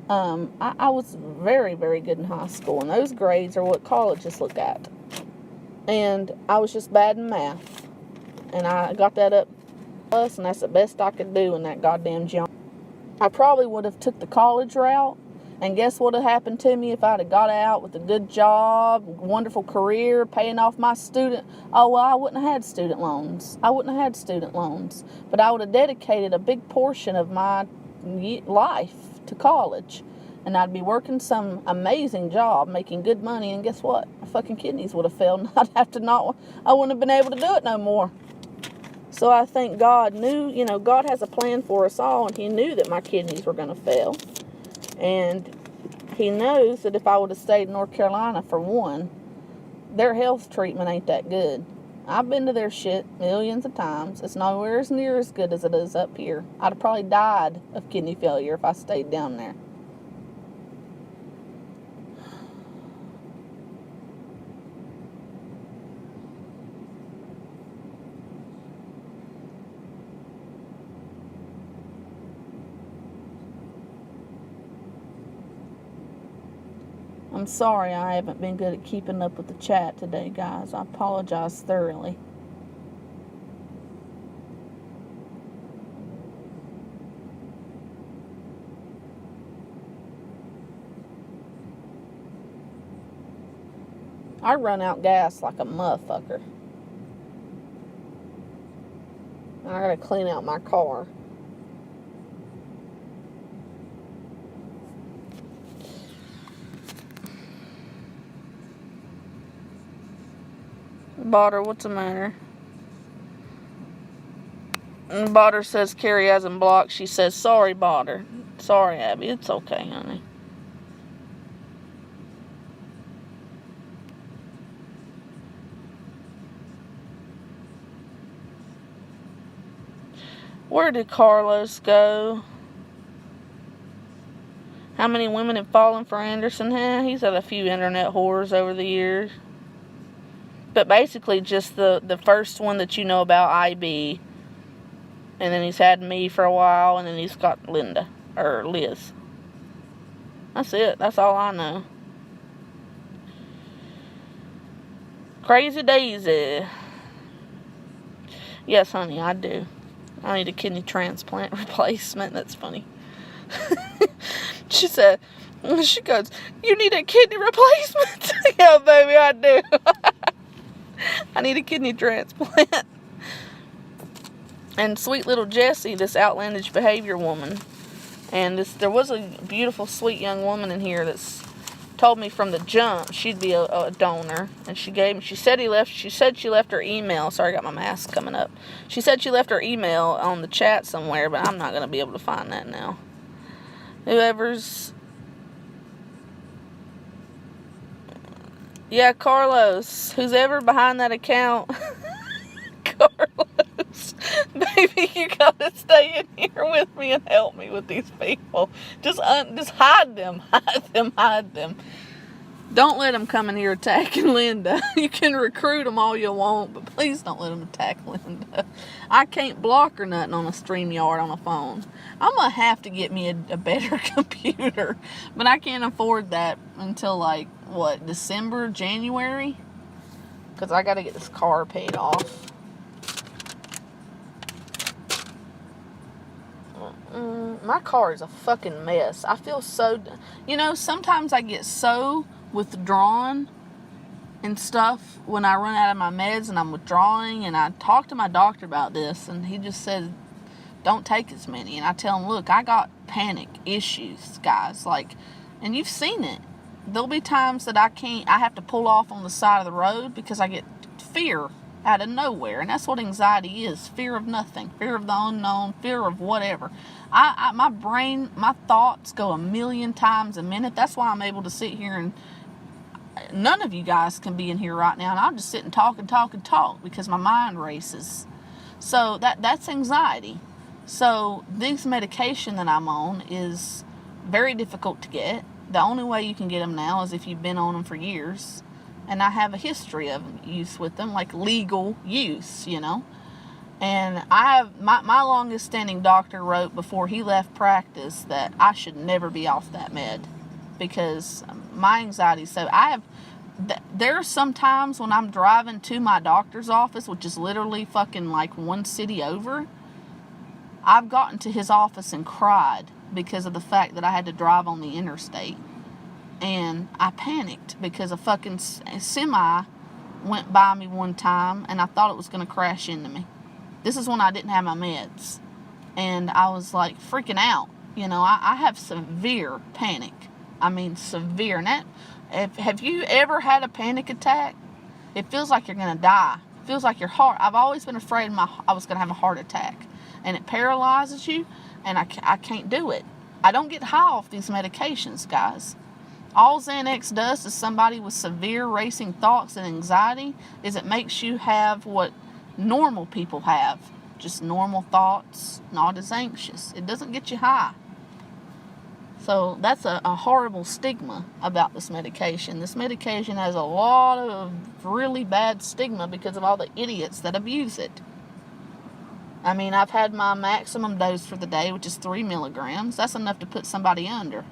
I was very, very good in high school, and those grades are what colleges look at. And I was just bad in math, and I got that up plus, and that's the best I could do in that goddamn geometry. I probably would have took the college route, and guess what would have happened to me if I'd have got out with a good job, wonderful career, paying off my student. Oh, well, I wouldn't have had student loans. But I would have dedicated a big portion of my life to college. And I'd be working some amazing job, making good money, and guess what? My fucking kidneys would have failed, and I wouldn't have been able to do it no more. So I think God knew, God has a plan for us all, and He knew that my kidneys were going to fail. And He knows that if I would have stayed in North Carolina, for one, their health treatment ain't that good. I've been to their shit millions of times. It's nowhere as near as good as it is up here. I'd have probably died of kidney failure if I stayed down there. I'm sorry I haven't been good at keeping up with the chat today, guys. I apologize thoroughly. I run out gas like a motherfucker. I gotta clean out my car. Botter, what's the matter? And Botter says Carrie hasn't blocked. She says, sorry, Botter. Sorry, Abby. It's okay, honey. Where did Carlos go? How many women have fallen for Anderson? He's had a few internet whores over the years. But basically just the first one that you know about, IB. And then he's had me for a while. And then he's got Linda. Or Liz. That's it. That's all I know. Crazy Daisy. Yes, honey, I do. I need a kidney transplant replacement. That's funny. She goes, you need a kidney replacement? Yeah, baby, I do. I need a kidney transplant. And sweet little Jessie, this outlandish behavior woman. And there was a beautiful, sweet young woman in here that's told me from the jump she'd be a donor. And she said she left her email. Sorry, I got my mask coming up. She said she left her email on the chat somewhere, but I'm not going to be able to find that now. Yeah, Carlos, who's ever behind that account, Carlos, baby, you gotta stay in here with me and help me with these people. Just hide them. Don't let them come in here attacking Linda. You can recruit them all you want, but please don't let them attack Linda. I can't block or nothing on a StreamYard on a phone. I'm going to have to get me a better computer, but I can't afford that until December, January? Because I got to get this car paid off. My car is a fucking mess. I feel so... sometimes I get so withdrawn and stuff when I run out of my meds and I'm withdrawing, and I talked to my doctor about this, and he just said, don't take as many. And I tell him, look, I got panic issues, guys. And you've seen it. There'll be times that I have to pull off on the side of the road because I get fear out of nowhere. And that's what anxiety is. Fear of nothing. Fear of the unknown. Fear of whatever. My brain, my thoughts go a million times a minute. That's why I'm able to sit here and none of you guys can be in here right now. And I'll just sit and talk because my mind races. So that's anxiety. So this medication that I'm on is very difficult to get. The only way you can get them now is if you've been on them for years. And I have a history of use with them, like legal use, And I have, my longest standing doctor wrote before he left practice that I should never be off that med. Because my anxiety, there are some times when I'm driving to my doctor's office, which is literally fucking like one city over, I've gotten to his office and cried because of the fact that I had to drive on the interstate. And I panicked because a fucking semi went by me one time and I thought it was going to crash into me. This is when I didn't have my meds. And I was like freaking out. I have severe panic. I mean, severe. And have you ever had a panic attack? It feels like you're going to die. It feels like your heart. I've always been afraid I was going to have a heart attack. And it paralyzes you, and I can't do it. I don't get high off these medications, guys. All Xanax does to somebody with severe racing thoughts and anxiety is it makes you have what normal people have. Just normal thoughts, not as anxious. It doesn't get you high. So that's a horrible stigma about this medication. This medication has a lot of really bad stigma because of all the idiots that abuse it. I mean, I've had my maximum dose for the day, which is 3 milligrams. That's enough to put somebody under.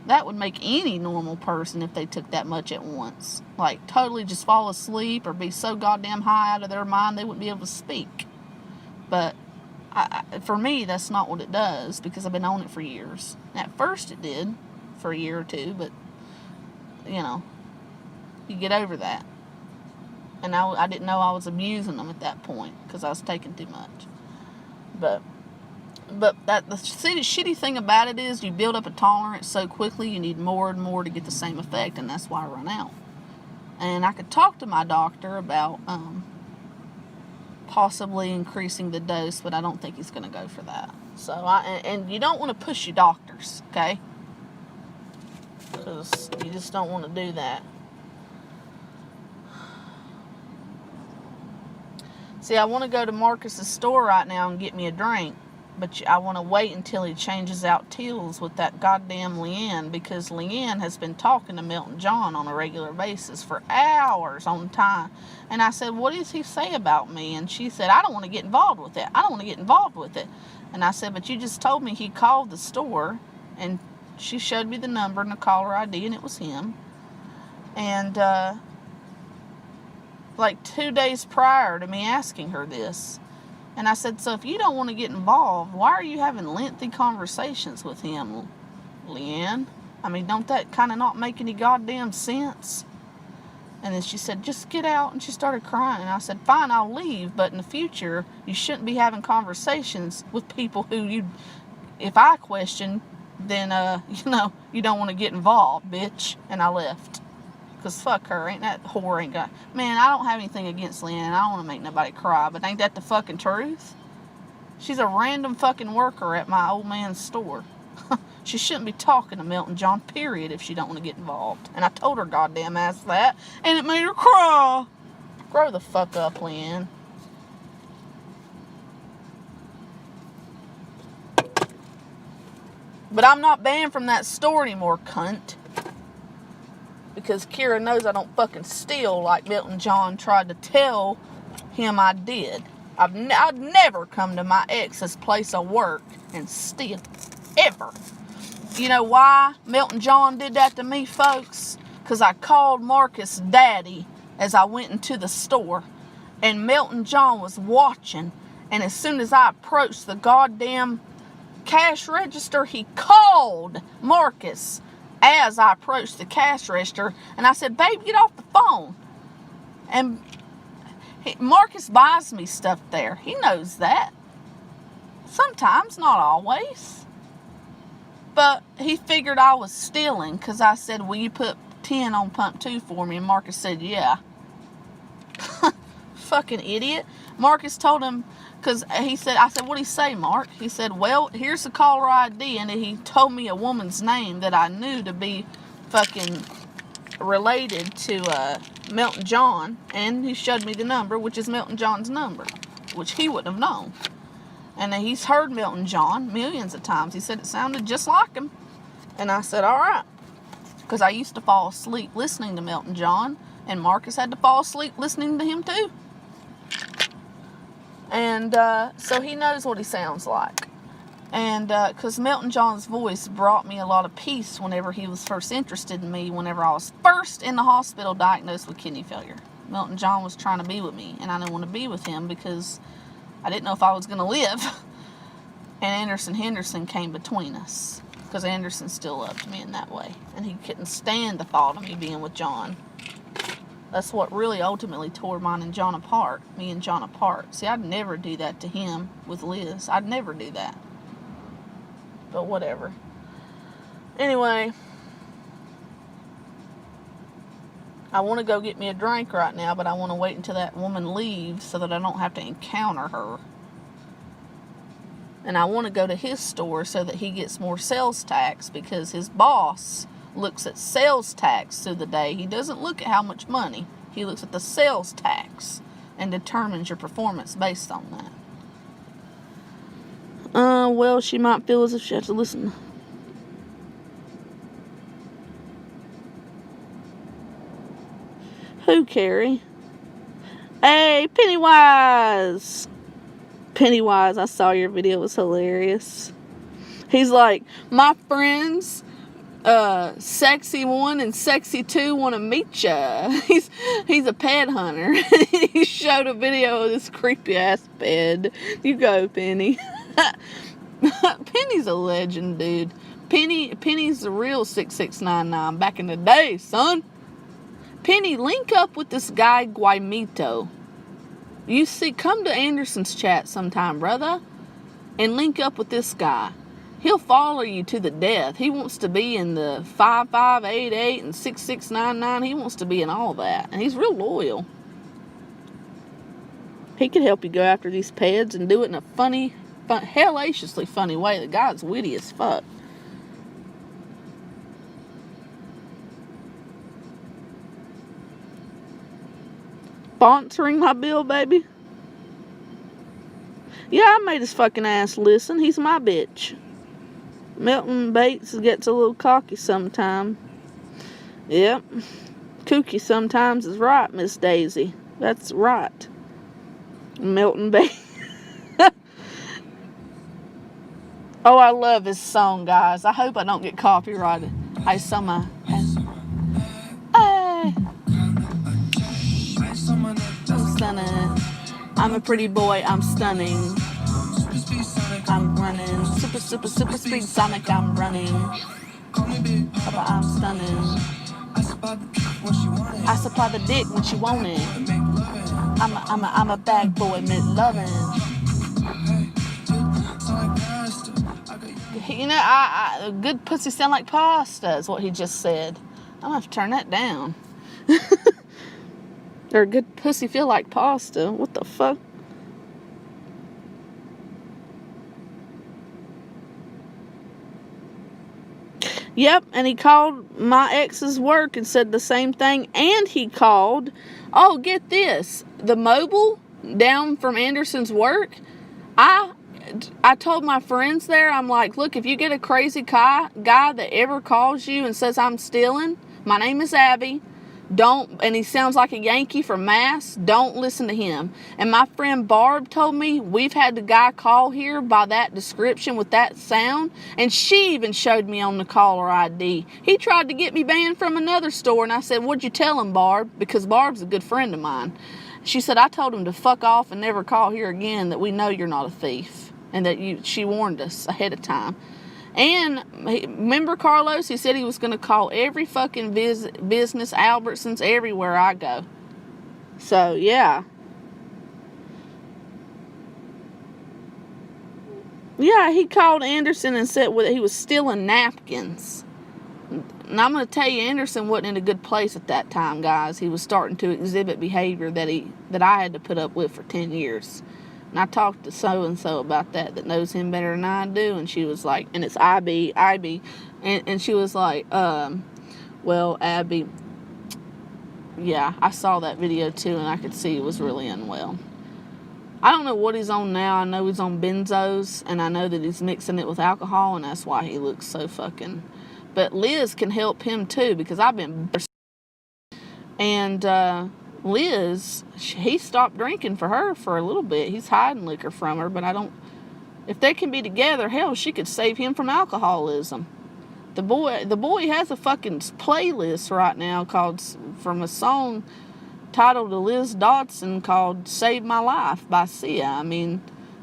That would make any normal person, if they took that much at once, like totally just fall asleep or be so goddamn high out of their mind they wouldn't be able to speak. But for me, that's not what it does, because I've been on it for years. At first it did for a year or two, but you get over that. And I didn't know I was abusing them at that point because I was taking too much. But the shitty thing about it is you build up a tolerance so quickly, you need more and more to get the same effect, and that's why I run out. And I could talk to my doctor about possibly increasing the dose, but I don't think he's going to go for that. So and you don't want to push your doctors, okay? Because you just don't want to do that. See, I want to go to Marcus's store right now and get me a drink. But I want to wait until he changes out Teals with that goddamn Leanne, because Leanne has been talking to Milton John on a regular basis for hours on time. And I said, what does he say about me? And she said, I don't want to get involved with it. I don't want to get involved with it. And I said, but you just told me he called the store. And she showed me the number and the caller ID, and it was him. And like 2 days prior to me asking her this. And I said, so if you don't want to get involved, why are you having lengthy conversations with him, Leanne? I mean, don't that kind of not make any goddamn sense? And then she said, just get out. And she started crying. And I said, fine, I'll leave. But in the future, you shouldn't be having conversations with people who if I question, then, you don't want to get involved, bitch. And I left. Because fuck her, ain't that whore ain't got... Man, I don't have anything against Lynn, and I don't want to make nobody cry, but ain't that the fucking truth? She's a random fucking worker at my old man's store. She shouldn't be talking to Milton John, period, if she don't want to get involved. And I told her goddamn ass that, and it made her cry. Grow the fuck up, Lynn. But I'm not banned from that store anymore, cunt. Because Kira knows I don't fucking steal like Milton John tried to tell him I did. I'd never come to my ex's place of work and steal. Ever. You know why Milton John did that to me, folks? Because I called Marcus Daddy as I went into the store. And Milton John was watching. And as soon as I approached the goddamn cash register, he called Marcus as I approached the cash register, and I said, babe, get off the phone. And Marcus buys me stuff there. He knows that. Sometimes, not always. But he figured I was stealing, because I said, will you put 10 on pump 2 for me? And Marcus said, yeah. Fucking idiot. Marcus told him, because I said, what'd he say, Mark? He said, well, here's the caller ID. And he told me a woman's name that I knew to be fucking related to Milton John. And he showed me the number, which is Milton John's number, which he wouldn't have known. And he's heard Milton John millions of times. He said it sounded just like him. And I said, all right. Because I used to fall asleep listening to Milton John. And Marcus had to fall asleep listening to him too. And so he knows what he sounds like. And because Milton John's voice brought me a lot of peace whenever he was first interested in me, whenever I was first in the hospital diagnosed with kidney failure. Milton John was trying to be with me, and I didn't want to be with him because I didn't know if I was going to live. And Anderson Henderson came between us, because Anderson still loved me in that way. And he couldn't stand the thought of me being with John. That's what really ultimately tore mine and John apart. Me and John apart. See, I'd never do that to him with Liz. I'd never do that. But whatever. Anyway, I want to go get me a drink right now, but I want to wait until that woman leaves so that I don't have to encounter her. And I want to go to his store so that he gets more sales tax, because his boss looks at sales tax through the day. He doesn't look at how much money. He looks at the sales tax and determines your performance based on that. Well, she might feel as if she has to listen. Who, Carrie? Hey, Pennywise! Pennywise, I saw your video. It was hilarious. He's like, my friends, Sexy 1 and Sexy 2 want to meet ya. He's a pet hunter. He showed a video of this creepy ass bed. You go, Penny. Penny's a legend, dude. Penny's the real 6699 back in the day, son. Penny, link up with this guy Guaymito. You see, come to Anderson's chat sometime, brother, and link up with this guy. He'll follow you to the death. He wants to be in the 5588 and 6699. He wants to be in all that, and he's real loyal. He could help you go after these peds and do it in a funny, hellaciously funny way. The guy's witty as fuck. Sponsoring my bill, baby. Yeah, I made his fucking ass listen. He's my bitch. Milton Bates gets a little cocky sometime. Yep. Kooky sometimes is right, Miss Daisy. That's right. Milton Bates. Oh, I love his song, guys. I hope I don't get copyrighted. I saw my... Hey! I'm stunning. I'm a pretty boy, I'm stunning. I'm running. Super, super, super speed Sonic, I'm running. Papa, I'm stunning. I supply the dick when she want it. I'm a bad boy, mid-loving. You know, a good pussy sound like pasta is what he just said. I'm gonna have to turn that down. Or a good pussy feel like pasta. What the fuck? Yep, and he called my ex's work and said the same thing. And he called, oh, get this, the mobile down from Anderson's work. I told my friends there, I'm like, look, if you get a crazy guy that ever calls you and says I'm stealing, my name is Abby. And he sounds like a Yankee from Mass, don't listen to him. And my friend Barb told me we've had the guy call here by that description with that sound, and she even showed me on the caller ID. He tried to get me banned from another store, and I said, what'd you tell him, Barb? Because Barb's a good friend of mine. She said, I told him to fuck off and never call here again, that we know you're not a thief, and that she warned us ahead of time. And remember Carlos? He said he was going to call every fucking business, Albertsons, everywhere I go. So, yeah. Yeah, he called Anderson and said he was stealing napkins. And I'm going to tell you, Anderson wasn't in a good place at that time, guys. He was starting to exhibit behavior that I had to put up with for 10 years. And I talked to so-and-so about that knows him better than I do. And she was like, and it's IB. And she was like, well, Abby, yeah, I saw that video too, and I could see he was really unwell. I don't know what he's on now. I know he's on benzos, and I know that he's mixing it with alcohol, and that's why he looks so fucking... But Liz can help him too, because I've been... And, Liz, he stopped drinking for her for a little bit. He's hiding liquor from her, but I don't... If they can be together, hell, she could save him from alcoholism. The boy has a fucking playlist right now from a song titled to Liz Dodson called Save My Life by Sia. I mean,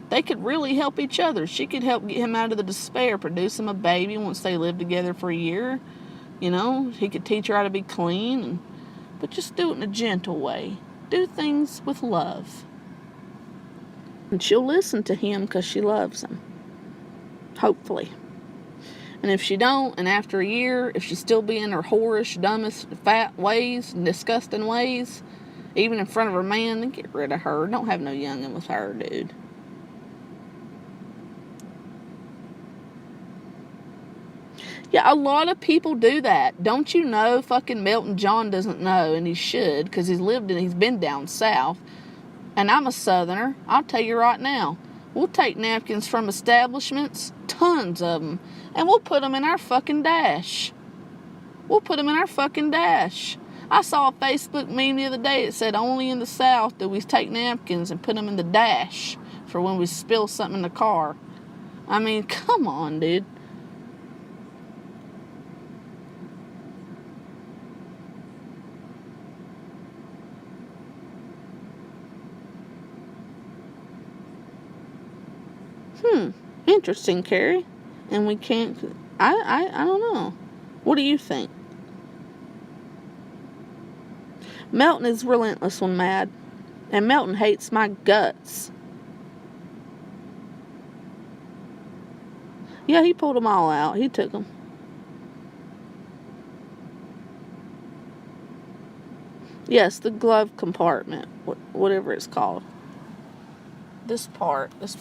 they could really help each other. She could help get him out of the despair, produce him a baby once they live together for a year. You know, he could teach her how to be clean, but just do it in a gentle way. Do things with love. And she'll listen to him because she loves him. Hopefully. And if she don't, and after a year, if she's still being her whorish, dumbest, fat ways and disgusting ways, even in front of her man, then get rid of her. Don't have no youngin' with her, dude. Yeah, a lot of people do that. Don't you know? Fucking Melton John doesn't know, and he should, because he's been down south. And I'm a southerner. I'll tell you right now. We'll take napkins from establishments, tons of them, and we'll put them in our fucking dash. I saw a Facebook meme the other day. It said only in the South do we take napkins and put them in the dash for when we spill something in the car. I mean, come on, dude. Interesting, Carrie. And we can't... I don't know. What do you think? Melton is relentless when mad. And Melton hates my guts. Yeah, he pulled them all out. He took them. Yes, the glove compartment. Whatever it's called. This part. This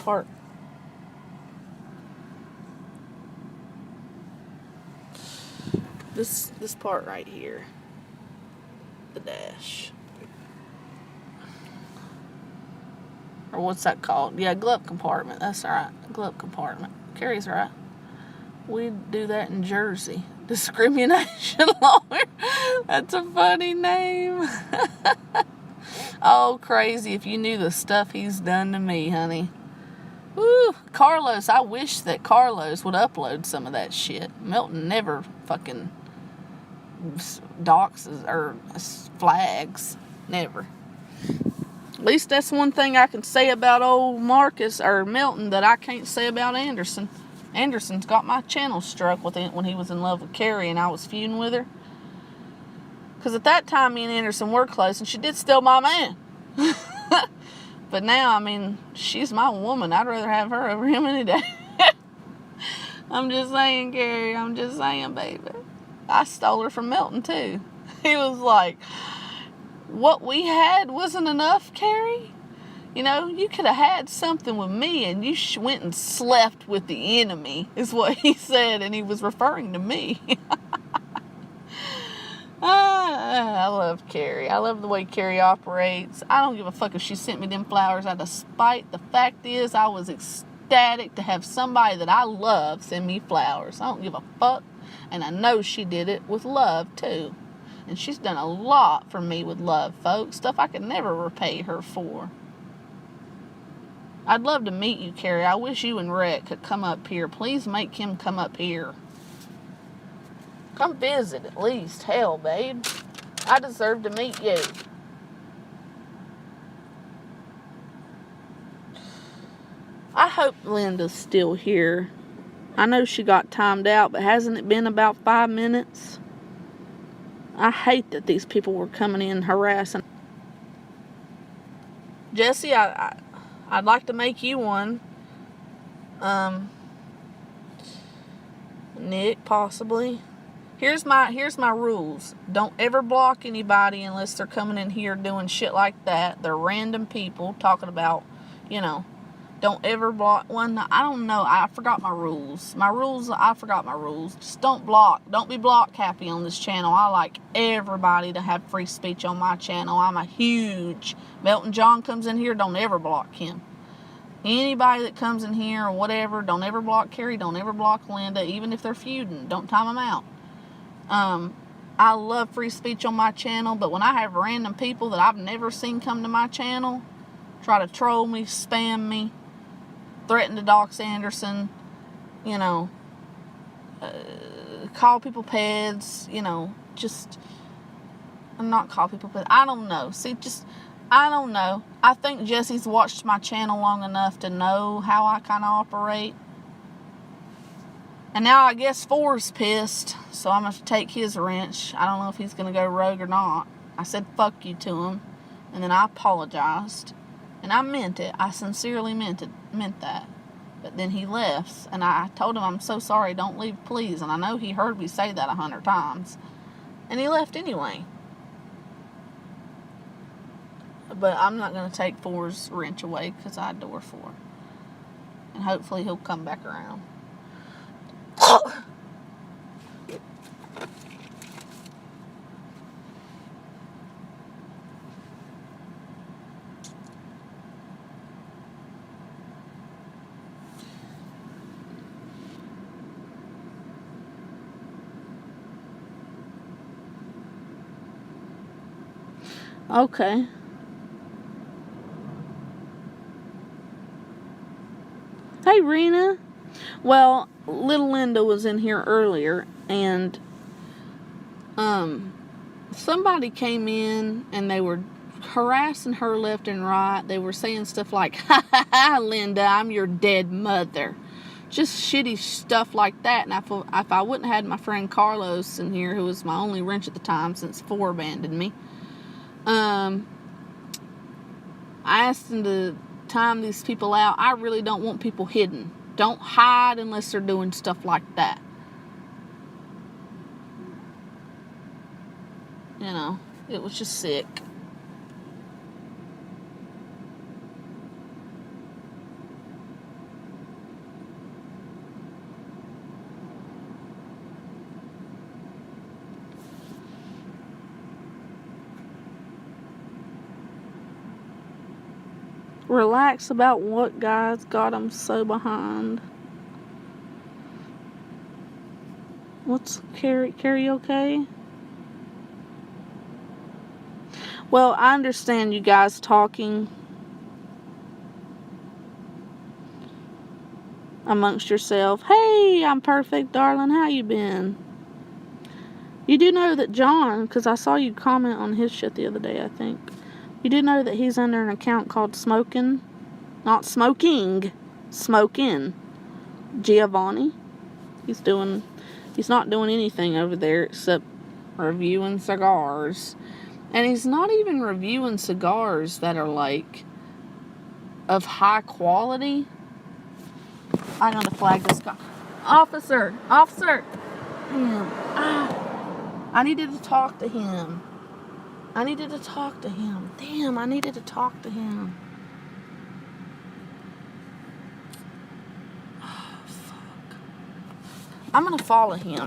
part right here. The dash. Or what's that called? Yeah, glove compartment. That's right. Glove compartment. Carrie's right. We do that in Jersey. Discrimination lawyer. That's a funny name. Oh, crazy. If you knew the stuff he's done to me, honey. Woo. Carlos, I wish that Carlos would upload some of that shit. Melton never fucking doxes or flags. Never. At least that's one thing I can say about old Marcus or Melton that I can't say about Anderson. Anderson's got my channel struck with it when he was in love with Carrie and I was feuding with her. Because at that time, me and Anderson were close and she did steal my man. But now, I mean, she's my woman. I'd rather have her over him any day. I'm just saying, Carrie. I'm just saying, baby. I stole her from Melton, too. He was like, what we had wasn't enough, Carrie? You know, you could have had something with me and you went and slept with the enemy, is what he said, and he was referring to me. I love Carrie. I love the way Carrie operates. I don't give a fuck if she sent me them flowers out of spite. The fact is, I was ecstatic to have somebody that I love send me flowers. I don't give a fuck. And I know she did it with love, too. And she's done a lot for me with love, folks. Stuff I could never repay her for. I'd love to meet you, Carrie. I wish you and Rhett could come up here. Please make him come up here. Come visit at least. Hell, babe. I deserve to meet you. I hope Linda's still here. I know she got timed out, but hasn't it been about 5 minutes? I hate that these people were coming in harassing. Jesse, I'd like to make you one. Nick, possibly. Here's my rules. Don't ever block anybody unless they're coming in here doing shit like that. They're random people talking about, don't ever block one. I don't know. I forgot my rules. I forgot my rules. Just don't block. Don't be block happy on this channel. I like everybody to have free speech on my channel. I'm a huge... Melton John comes in here, don't ever block him. Anybody that comes in here or whatever, don't ever block Carrie. Don't ever block Linda, even if they're feuding. Don't time them out. I love free speech on my channel, but when I have random people that I've never seen come to my channel, try to troll me, spam me, threaten to dox Anderson, call people peds, not call people peds. I don't know. I don't know. I think Jesse's watched my channel long enough to know how I kind of operate. And now I guess Four's pissed, so I'm going to take his wrench. I don't know if he's going to go rogue or not. I said fuck you to him, and then I apologized. And I meant it. I sincerely meant that. But then he left, and I told him, I'm so sorry, don't leave, please. And I know he heard me say that 100 times. And he left anyway. But I'm not going to take 4's wrench away because I adore 4. And hopefully he'll come back around. Okay. Hey, Rena. Well, little Linda was in here earlier, and somebody came in and they were harassing her left and right. They were saying stuff like, ha ha ha, Linda, I'm your dead mother. Just shitty stuff like that. And if I wouldn't have had my friend Carlos in here, who was my only wrench at the time since 4 abandoned me, I asked him to time these people out. I really don't want people hidden. Don't hide unless they're doing stuff like that. You know, it was just sick. Relax about what, guys? God, I'm so behind. What's Carrie okay? Well, I understand you guys talking amongst yourself. Hey, I'm perfect, darling. How you been? You do know that John, because I saw you comment on his shit the other day, I think. You do know that he's under an account called Smoking. Not Smoking. Smoking. Giovanni. He's not doing anything over there except reviewing cigars. And he's not even reviewing cigars that are like of high quality. I'm gonna flag this guy. Officer! I needed to talk to him. Damn, I needed to talk to him. Oh, fuck. I'm gonna follow him.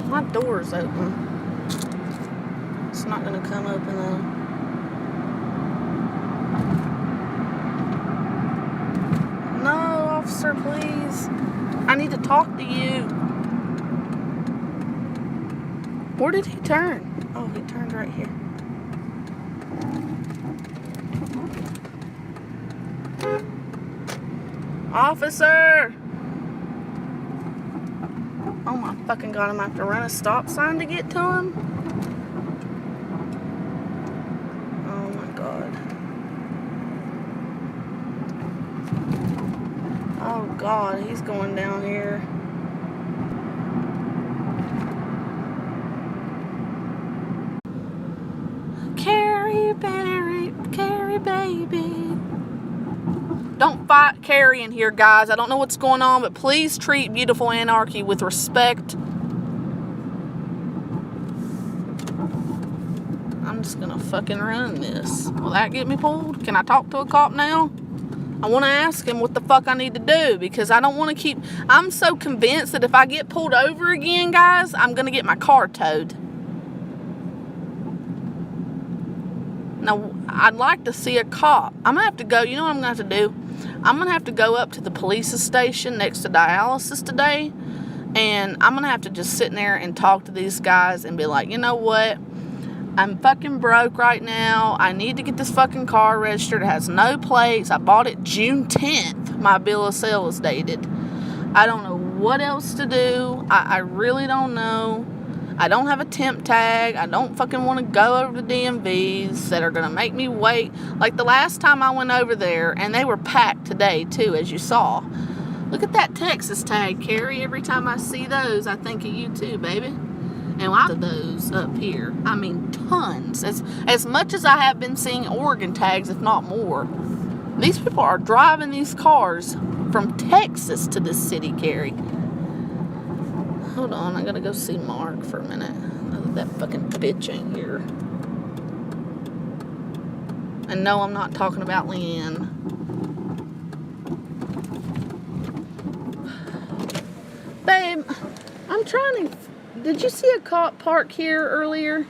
My door's open. It's not gonna come open though. Officer, please. I need to talk to you. Where did he turn? Oh, he turned right here. Officer! Oh my fucking God, I'm gonna have to run a stop sign to get to him? Oh my God. Oh God, he's going down here. Carrie baby. Don't fight Carrie in here, guys. I don't know what's going on, but please treat Beautiful Anarchy with respect. I'm just gonna fucking run this. Will that get me pulled? Can I talk to a cop now? I want to ask him what the fuck I need to do, because I don't want to keep... I'm so convinced that if I get pulled over again, guys, I'm going to get my car towed. Now, I'd like to see a cop. I'm going to have to go... You know what I'm going to have to do? I'm going to have to go up to the police station next to Dialysis today, and I'm going to have to just sit in there and talk to these guys and be like, you know what? I'm fucking broke right now. I need to get this fucking car registered. It has no plates. I bought it June 10th. My bill of sale is dated. I don't know what else to do. I really don't know. I don't have a temp tag. I don't fucking want to go over the DMVs that are going to make me wait. Like the last time I went over there, and they were packed today too, as you saw. Look at that Texas tag, Carrie. Every time I see those, I think of you too, baby. And I have those up here. I mean, tons. As much as I have been seeing Oregon tags, if not more. These people are driving these cars from Texas to this city, Carrie. Hold on, I gotta go see Mark for a minute. That fucking bitch ain't here. And no, I'm not talking about Leanne. Babe, I'm trying to... Did you see a cop park here earlier?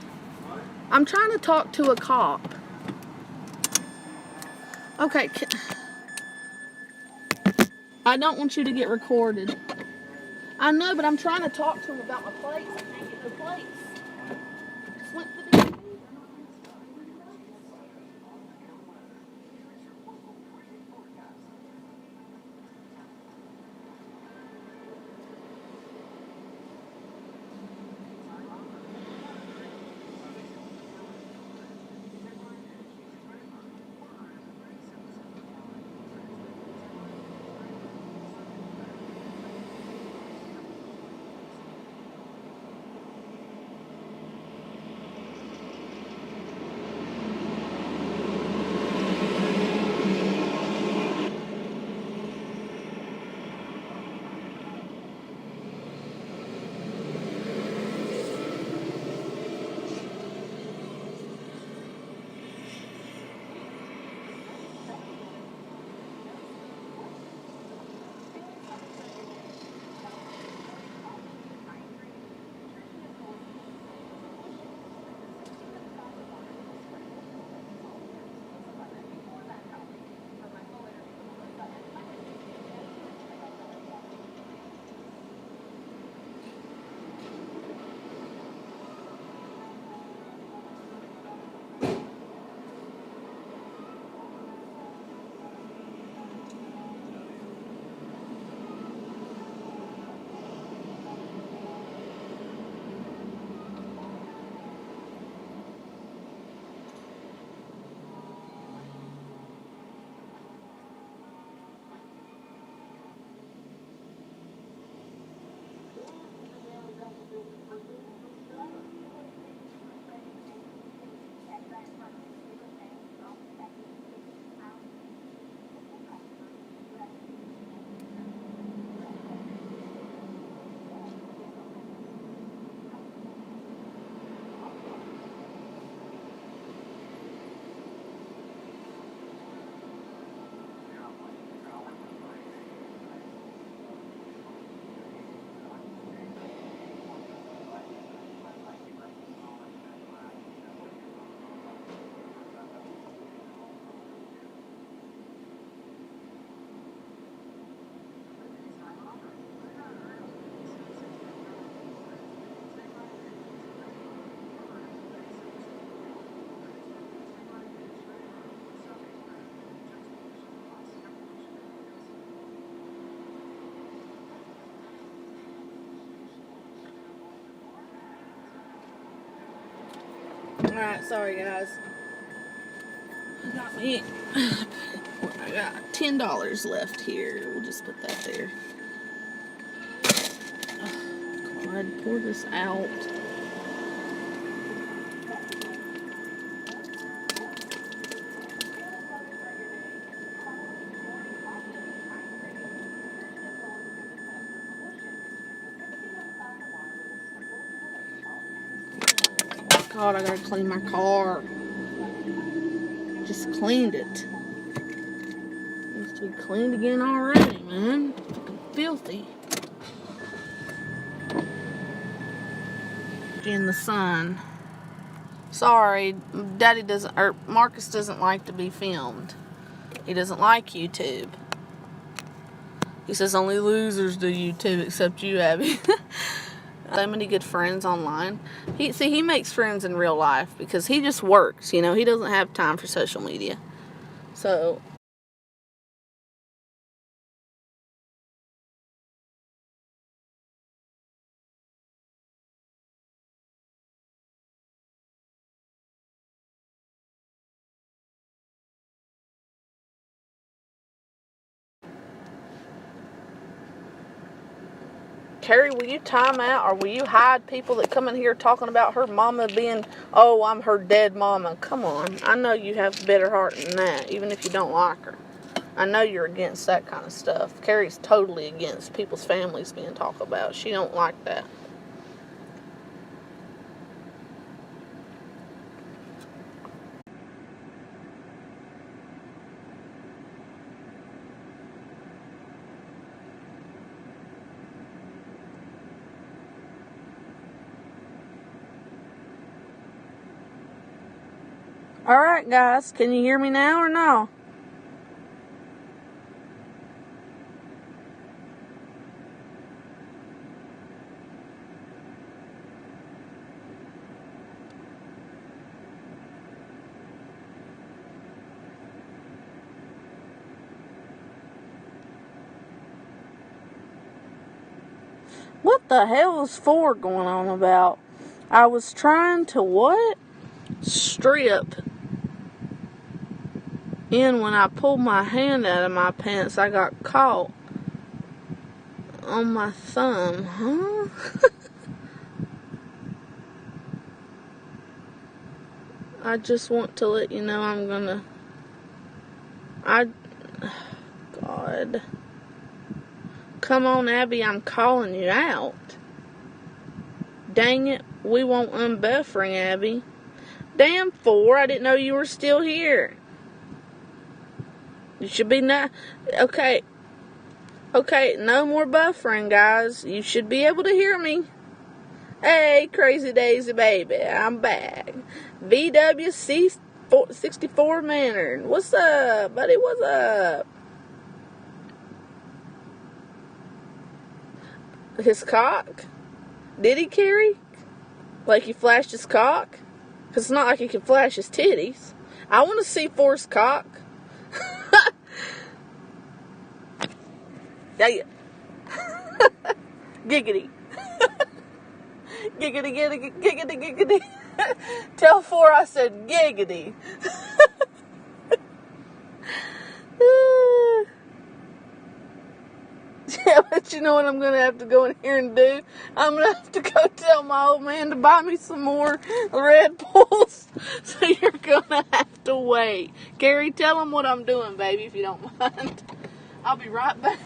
I'm trying to talk to a cop. Okay. I don't want you to get recorded. I know, but I'm trying to talk to him about my plates. I can't get no plates. Just went to the DMV. Alright, sorry guys. I got $10 left here. We'll just put that there. Oh, God, pour this out. God, I gotta clean my car. Just cleaned it. Needs to be cleaned again already, man. Fucking filthy. In the sun. Sorry, Daddy doesn't, or Marcus doesn't like to be filmed. He doesn't like YouTube. He says only losers do YouTube, except you, Abby. So many good friends online. He makes friends in real life because he just works, you know. He doesn't have time for social media. So Carrie, will you time out, or will you hide people that come in here talking about her mama being, oh, I'm her dead mama? Come on. I know you have a better heart than that, even if you don't like her. I know you're against that kind of stuff. Carrie's totally against people's families being talked about. She don't like that. Alright, guys. Can you hear me now or no? What the hell is Ford going on about? I was trying to what? Strip in when I pulled my hand out of my pants. I got caught on my thumb. Huh? I just want to let you know God. Come on, Abby, I'm calling you out. Dang it, we won't unbuffering, Abby. Damn, Ford, I didn't know you were still here. You should be not. Okay, no more buffering, guys. You should be able to hear me. Hey, Crazy Daisy baby, I'm back. VWC 64 Manor. What's up, buddy? What's up? His cock? Did he, Carrie? Like he flashed his cock? Because it's not like he can flash his titties. I want to see Forrest's cock. Yeah. Giggity. Giggity, giggity, giggity, giggity. Tell Four I said giggity. Yeah, but you know what I'm going to have to go in here and do? I'm going to have to go tell my old man to buy me some more Red Bulls. So you're going to have to wait. Gary, tell him what I'm doing, baby, if you don't mind. I'll be right back.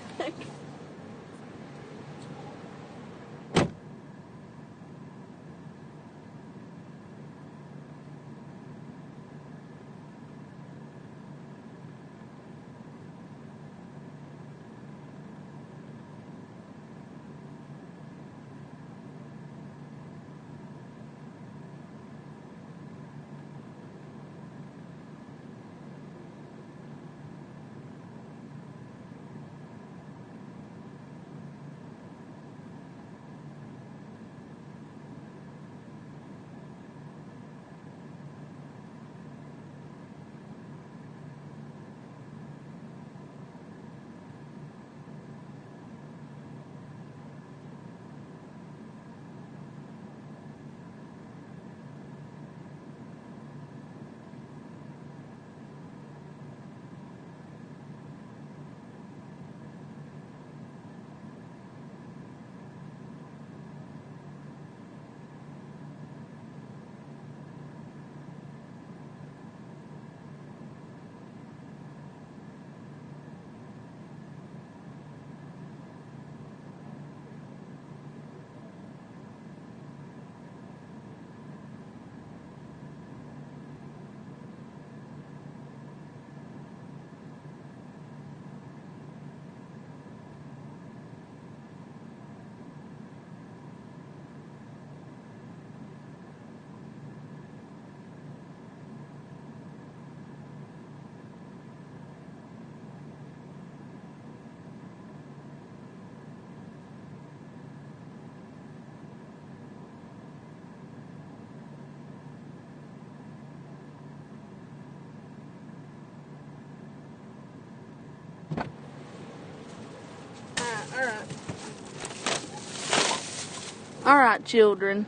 Alright, children.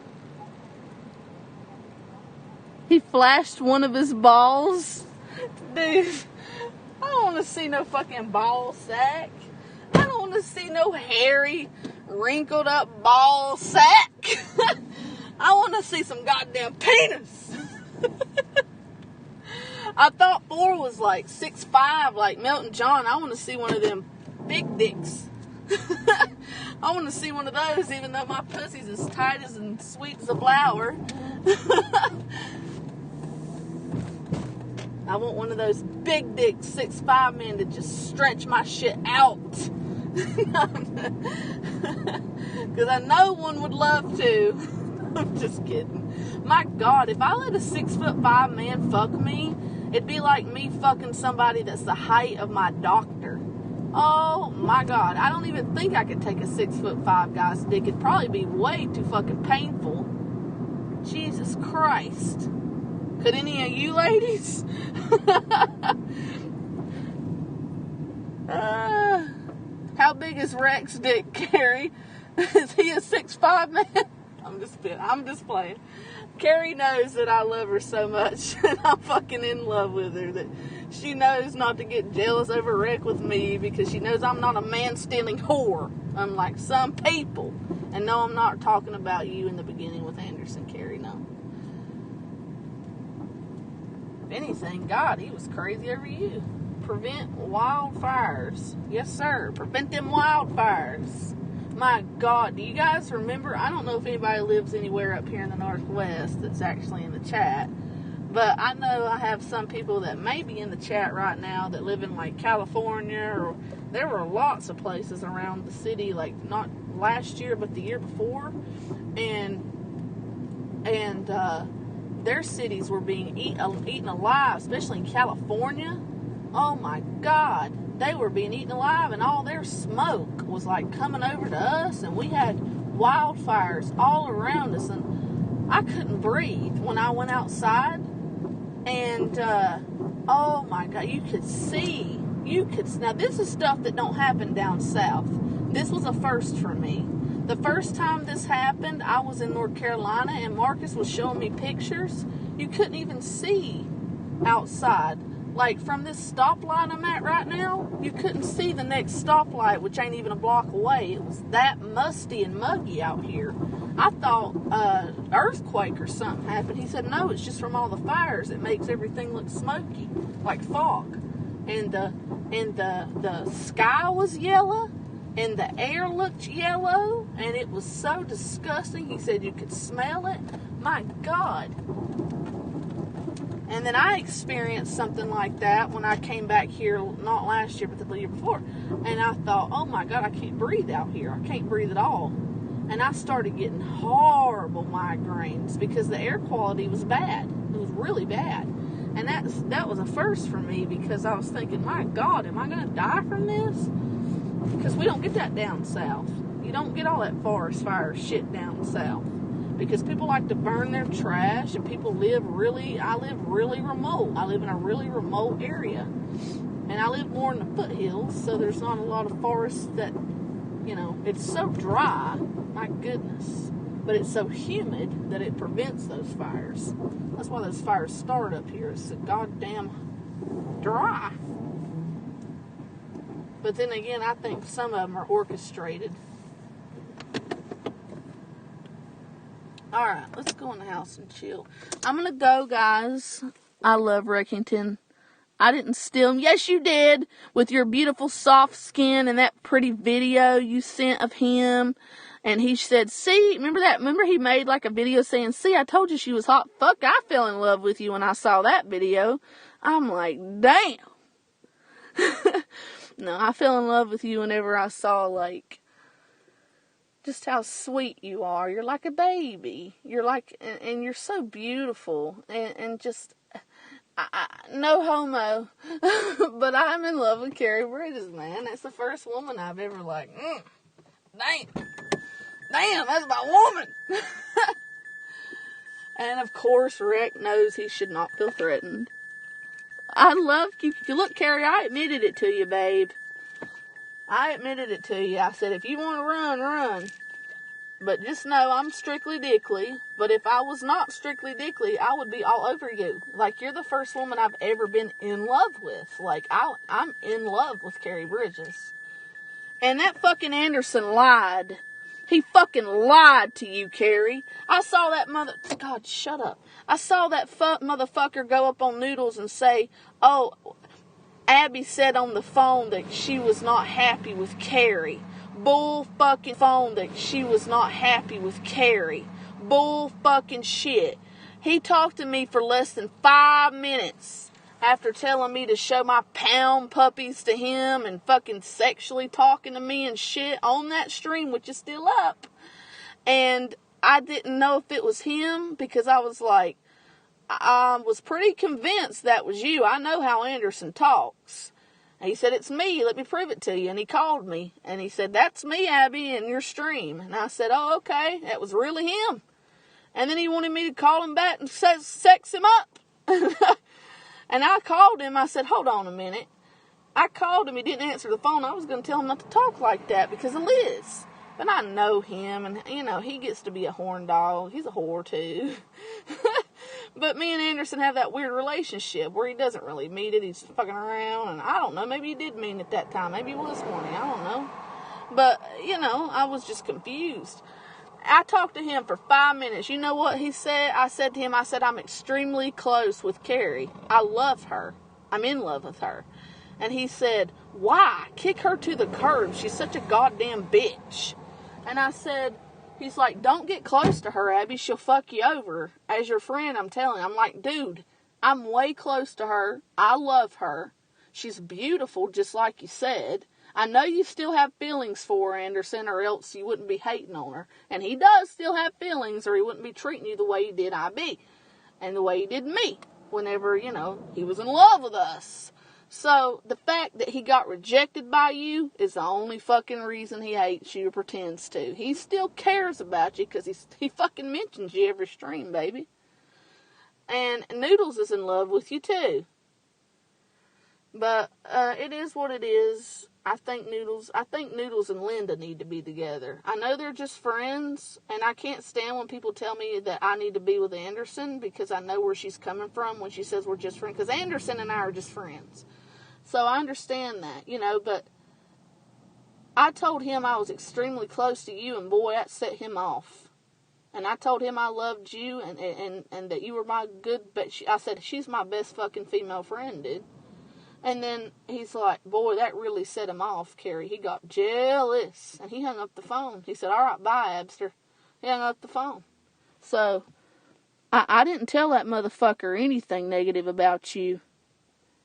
He flashed one of his balls. Dude, I don't want to see no fucking ball sack. I don't want to see no hairy wrinkled up ball sack. I want to see some goddamn penis. I thought 4 was like 6'5", like Melton John. I want to see one of them big dicks. I want to see one of those, even though my pussy's as tight as and sweet as a flower. I want one of those big dick 6'5" men to just stretch my shit out. Because I know one would love to. I'm just kidding. My God, if I let a 6'5" man fuck me, it'd be like me fucking somebody that's the height of my doctor. Oh my God, I don't even think I could take a 6'5" guy's dick. It'd probably be way too fucking painful. Jesus Christ. Could any of you ladies? How big is Rex dick, Carrie? Is he a 6'5" man? I'm just playing. Carrie knows that I love her so much, and I'm fucking in love with her, that she knows not to get jealous over Rick with me, because she knows I'm not a man-stealing whore, unlike some people. And no, I'm not talking about you in the beginning with Anderson, Carrie, no. If anything, God, he was crazy over you. Prevent wildfires. Yes, sir. Prevent them wildfires. My God, do you guys remember? I don't know if anybody lives anywhere up here in the Northwest that's actually in the chat, but I know I have some people that may be in the chat right now that live in like California, or there were lots of places around the city, like not last year but the year before, and their cities were being eaten alive, especially in California. Oh my God. They were being eaten alive, and all their smoke was like coming over to us, and we had wildfires all around us, and I couldn't breathe when I went outside. And oh my God, you could see. Now this is stuff that don't happen down south. This was a first for me. The first time this happened, I was in North Carolina, and Marcus was showing me pictures. You couldn't even see outside. Like, from this stoplight I'm at right now, you couldn't see the next stoplight, which ain't even a block away. It was that musty and muggy out here. I thought earthquake or something happened. He said, no, it's just from all the fires. It makes everything look smoky, like fog. And the sky was yellow, and the air looked yellow, and it was so disgusting. He said you could smell it. My God. And then I experienced something like that when I came back here, not last year, but the year before. And I thought, oh my God, I can't breathe out here. I can't breathe at all. And I started getting horrible migraines because the air quality was bad. It was really bad. And that was a first for me, because I was thinking, my God, am I going to die from this? Because we don't get that down south. You don't get all that forest fire shit down south. Because people like to burn their trash, and people I live really remote. I live in a really remote area. And I live more in the foothills, so there's not a lot of forests that, it's so dry, my goodness. But it's so humid that it prevents those fires. That's why those fires start up here. It's so goddamn dry. But then again, I think some of them are orchestrated. Alright, let's go in the house and chill. I'm going to go, guys. I love Reckington. I didn't steal him. Yes, you did. With your beautiful soft skin and that pretty video you sent of him. And he said, see, remember that? Remember he made like a video saying, see, I told you she was hot. Fuck, I fell in love with you when I saw that video. I'm like, damn. No, I fell in love with you whenever I saw, like, just how sweet you are. You're like a baby. You're like, and you're so beautiful. And just, no homo. But I'm in love with Carrie Bridges, man. That's the first woman I've ever damn, that's my woman. And of course, Rick knows he should not feel threatened. I love you. Look, Carrie, I admitted it to you, babe. I admitted it to you. I said, if you want to run, run. But just know I'm strictly dickly. But if I was not strictly dickly, I would be all over you. Like, you're the first woman I've ever been in love with. Like, I'm in love with Carrie Bridges. And that fucking Anderson lied He fucking lied to you, Carrie. I saw that God, shut up. I saw that motherfucker go up on Noodles and say, oh, Abby said on the phone that she was not happy with Carrie. Bull fucking phone that she was not happy with Carrie. Bull fucking shit. He talked to me for less than 5 minutes after telling me to show my pound puppies to him and fucking sexually talking to me and shit on that stream, which is still up. And I didn't know if it was him because I was like, I was pretty convinced that was you. I know how Anderson talks. And he said, it's me. Let me prove it to you. And he called me and he said, that's me, Abby, in your stream. And I said, oh, okay. That was really him. And then he wanted me to call him back and sex him up. And I called him. I said, hold on a minute. I called him. He didn't answer the phone. I was going to tell him not to talk like that because of Liz. But I know him, and, you know, he gets to be a horn dog. He's a whore, too. But me and Anderson have that weird relationship where he doesn't really mean it. He's fucking around, and I don't know. Maybe he did mean it that time. Maybe it was horny. I don't know. But, you know, I was just confused. I talked to him for 5 minutes. You know what he said? I said to him, I'm extremely close with Carrie. I love her. I'm in love with her. And he said, why? Kick her to the curb. She's such a goddamn bitch. And I said, he's like, don't get close to her, Abby. She'll fuck you over. As your friend, I'm telling you. I'm like, dude, I'm way close to her. I love her. She's beautiful, just like you said. I know you still have feelings for her, Anderson, or else you wouldn't be hating on her. And he does still have feelings, or he wouldn't be treating you the way he did IB. And the way he did me. Whenever, you know, he was in love with us. So, the fact that he got rejected by you is the only fucking reason he hates you or pretends to. He still cares about you because he fucking mentions you every stream, baby. And Noodles is in love with you too. But, it is what it is. I think Noodles and Linda need to be together. I know they're just friends, and I can't stand when people tell me that I need to be with Anderson because I know where she's coming from when she says we're just friends. Because Anderson and I are just friends. So I understand that, you know, but I told him I was extremely close to you, and boy, that set him off. And I told him I loved you, and that you were my good, I said, she's my best fucking female friend, dude. And then he's like, boy, that really set him off, Carrie. He got jealous. And he hung up the phone. He said, all right, bye, Abster. He hung up the phone. So, I didn't tell that motherfucker anything negative about you.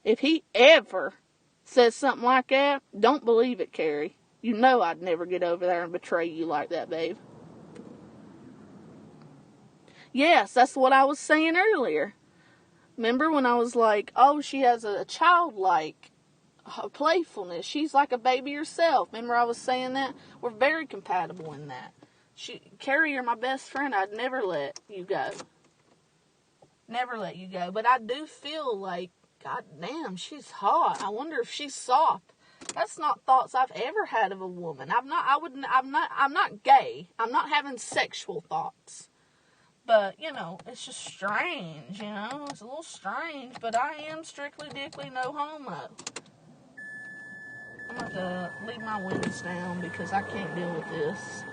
If he ever says something like that, don't believe it, Carrie. You know I'd never get over there and betray you like that, babe. Yes, that's what I was saying earlier. Remember when I was like, oh, she has a childlike playfulness. She's like a baby herself. Remember I was saying that? We're very compatible in that. Carrie, you're my best friend. I'd never let you go. Never let you go. But I do feel like, god damn, she's hot. I wonder if she's soft. That's not thoughts I've ever had of a woman. I'm not gay. I'm not having sexual thoughts. But, you know, it's just strange, you know. It's a little strange, but I am strictly dickly no homo. I'm going to have to leave my windows down because I can't deal with this.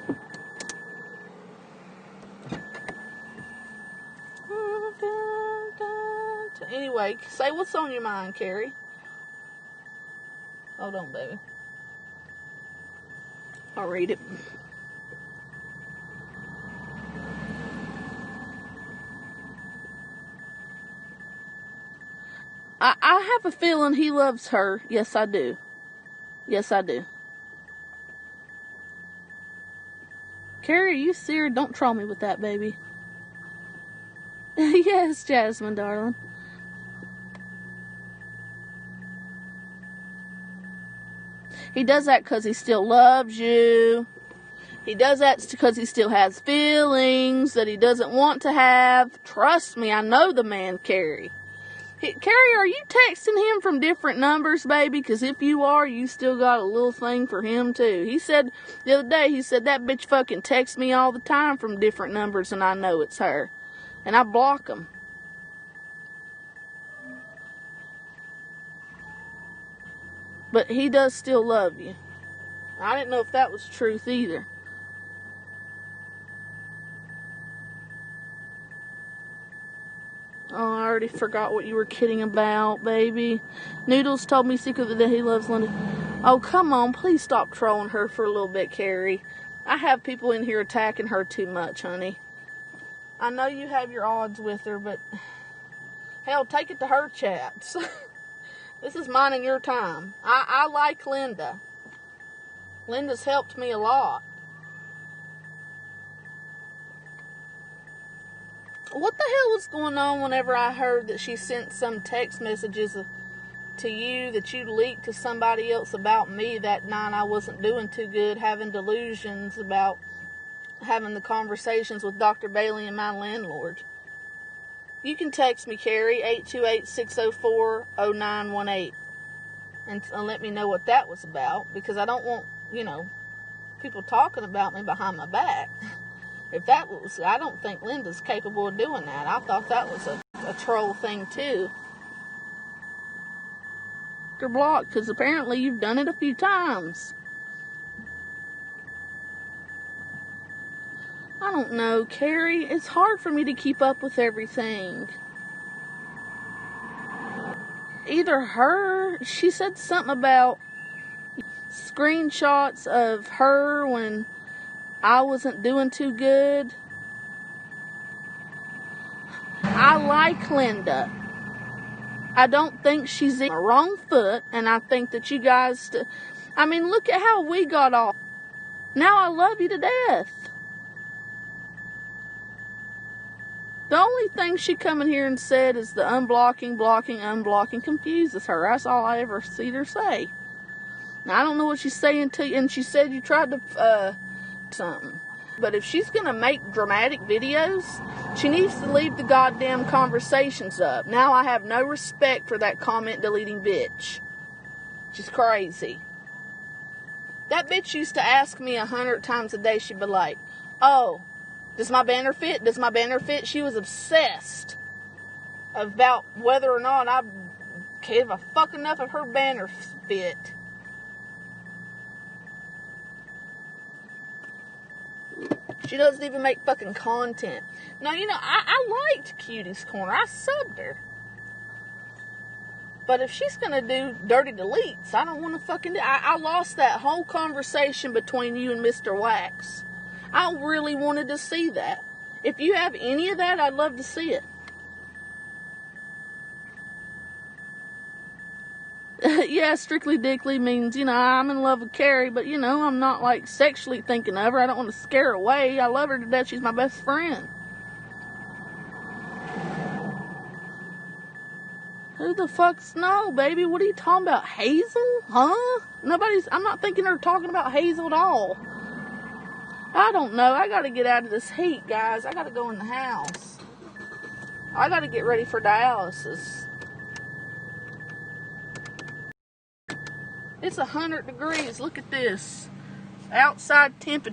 Anyway, say what's on your mind, Carrie. Hold on, baby. I'll read it. I have a feeling he loves her. Yes, I do. Yes, I do. Carrie, are you serious? Don't troll me with that, baby. Yes, Jasmine, darling. He does that because he still loves you. He does that because he still has feelings that he doesn't want to have. Trust me, I know the man, Carrie. Carrie, are you texting him from different numbers, baby? Because if you are, you still got a little thing for him, too. He said, the other day, that bitch fucking texts me all the time from different numbers, and I know it's her. And I block them. But he does still love you. I didn't know if that was truth either. already forgot what you were kidding about, baby. Noodles told me secretly that he loves Linda. Oh, come on. Please stop trolling her for a little bit, Carrie. I have people in here attacking her too much, honey. I know you have your odds with her, but hell, take it to her chats. This is mine and your time. I like Linda. Linda's helped me a lot. What the hell was going on whenever I heard that she sent some text messages to you that you leaked to somebody else about me that night? I wasn't doing too good, having delusions about having the conversations with Dr. Bailey and my landlord. You can text me, Carrie, 828-604-0918, and let me know what that was about, because I don't want, people talking about me behind my back. If that was, I don't think Linda's capable of doing that. I thought that was a troll thing too. You're blocked, because apparently you've done it a few times. I don't know, Carrie. It's hard for me to keep up with everything. Either her, she said something about screenshots of her when I wasn't doing too good. I like Linda. I don't think she's in the wrong foot, and I think that you guys, look at how we got off. Now I love you to death. The only thing she come in here and said is the unblocking, blocking, unblocking confuses her. That's all I ever see her say. Now, I don't know what she's saying to you, and she said you tried to, something. But if she's going to make dramatic videos, she needs to leave the goddamn conversations up. Now I have no respect for that comment deleting bitch. She's crazy. That bitch used to ask me 100 times a day. She'd be like, oh, does my banner fit? Does my banner fit? She was obsessed about whether or not I gave a fuck enough of her banner fit. She doesn't even make fucking content. Now, I liked Cutie's Corner. I subbed her. But if she's going to do dirty deletes, I don't want to fucking do. I lost that whole conversation between you and Mr. Wax. I really wanted to see that. If you have any of that, I'd love to see it. Yeah, strictly dickly means, I'm in love with Carrie, but, I'm not, sexually thinking of her. I don't want to scare her away. I love her to death. She's my best friend. Who the fuck's no, baby? What are you talking about? Hazel? Huh? I'm not thinking her talking about Hazel at all. I don't know. I gotta get out of this heat, guys. I gotta go in the house. I gotta get ready for dialysis. It's 100 degrees. Look at this. Outside temperature.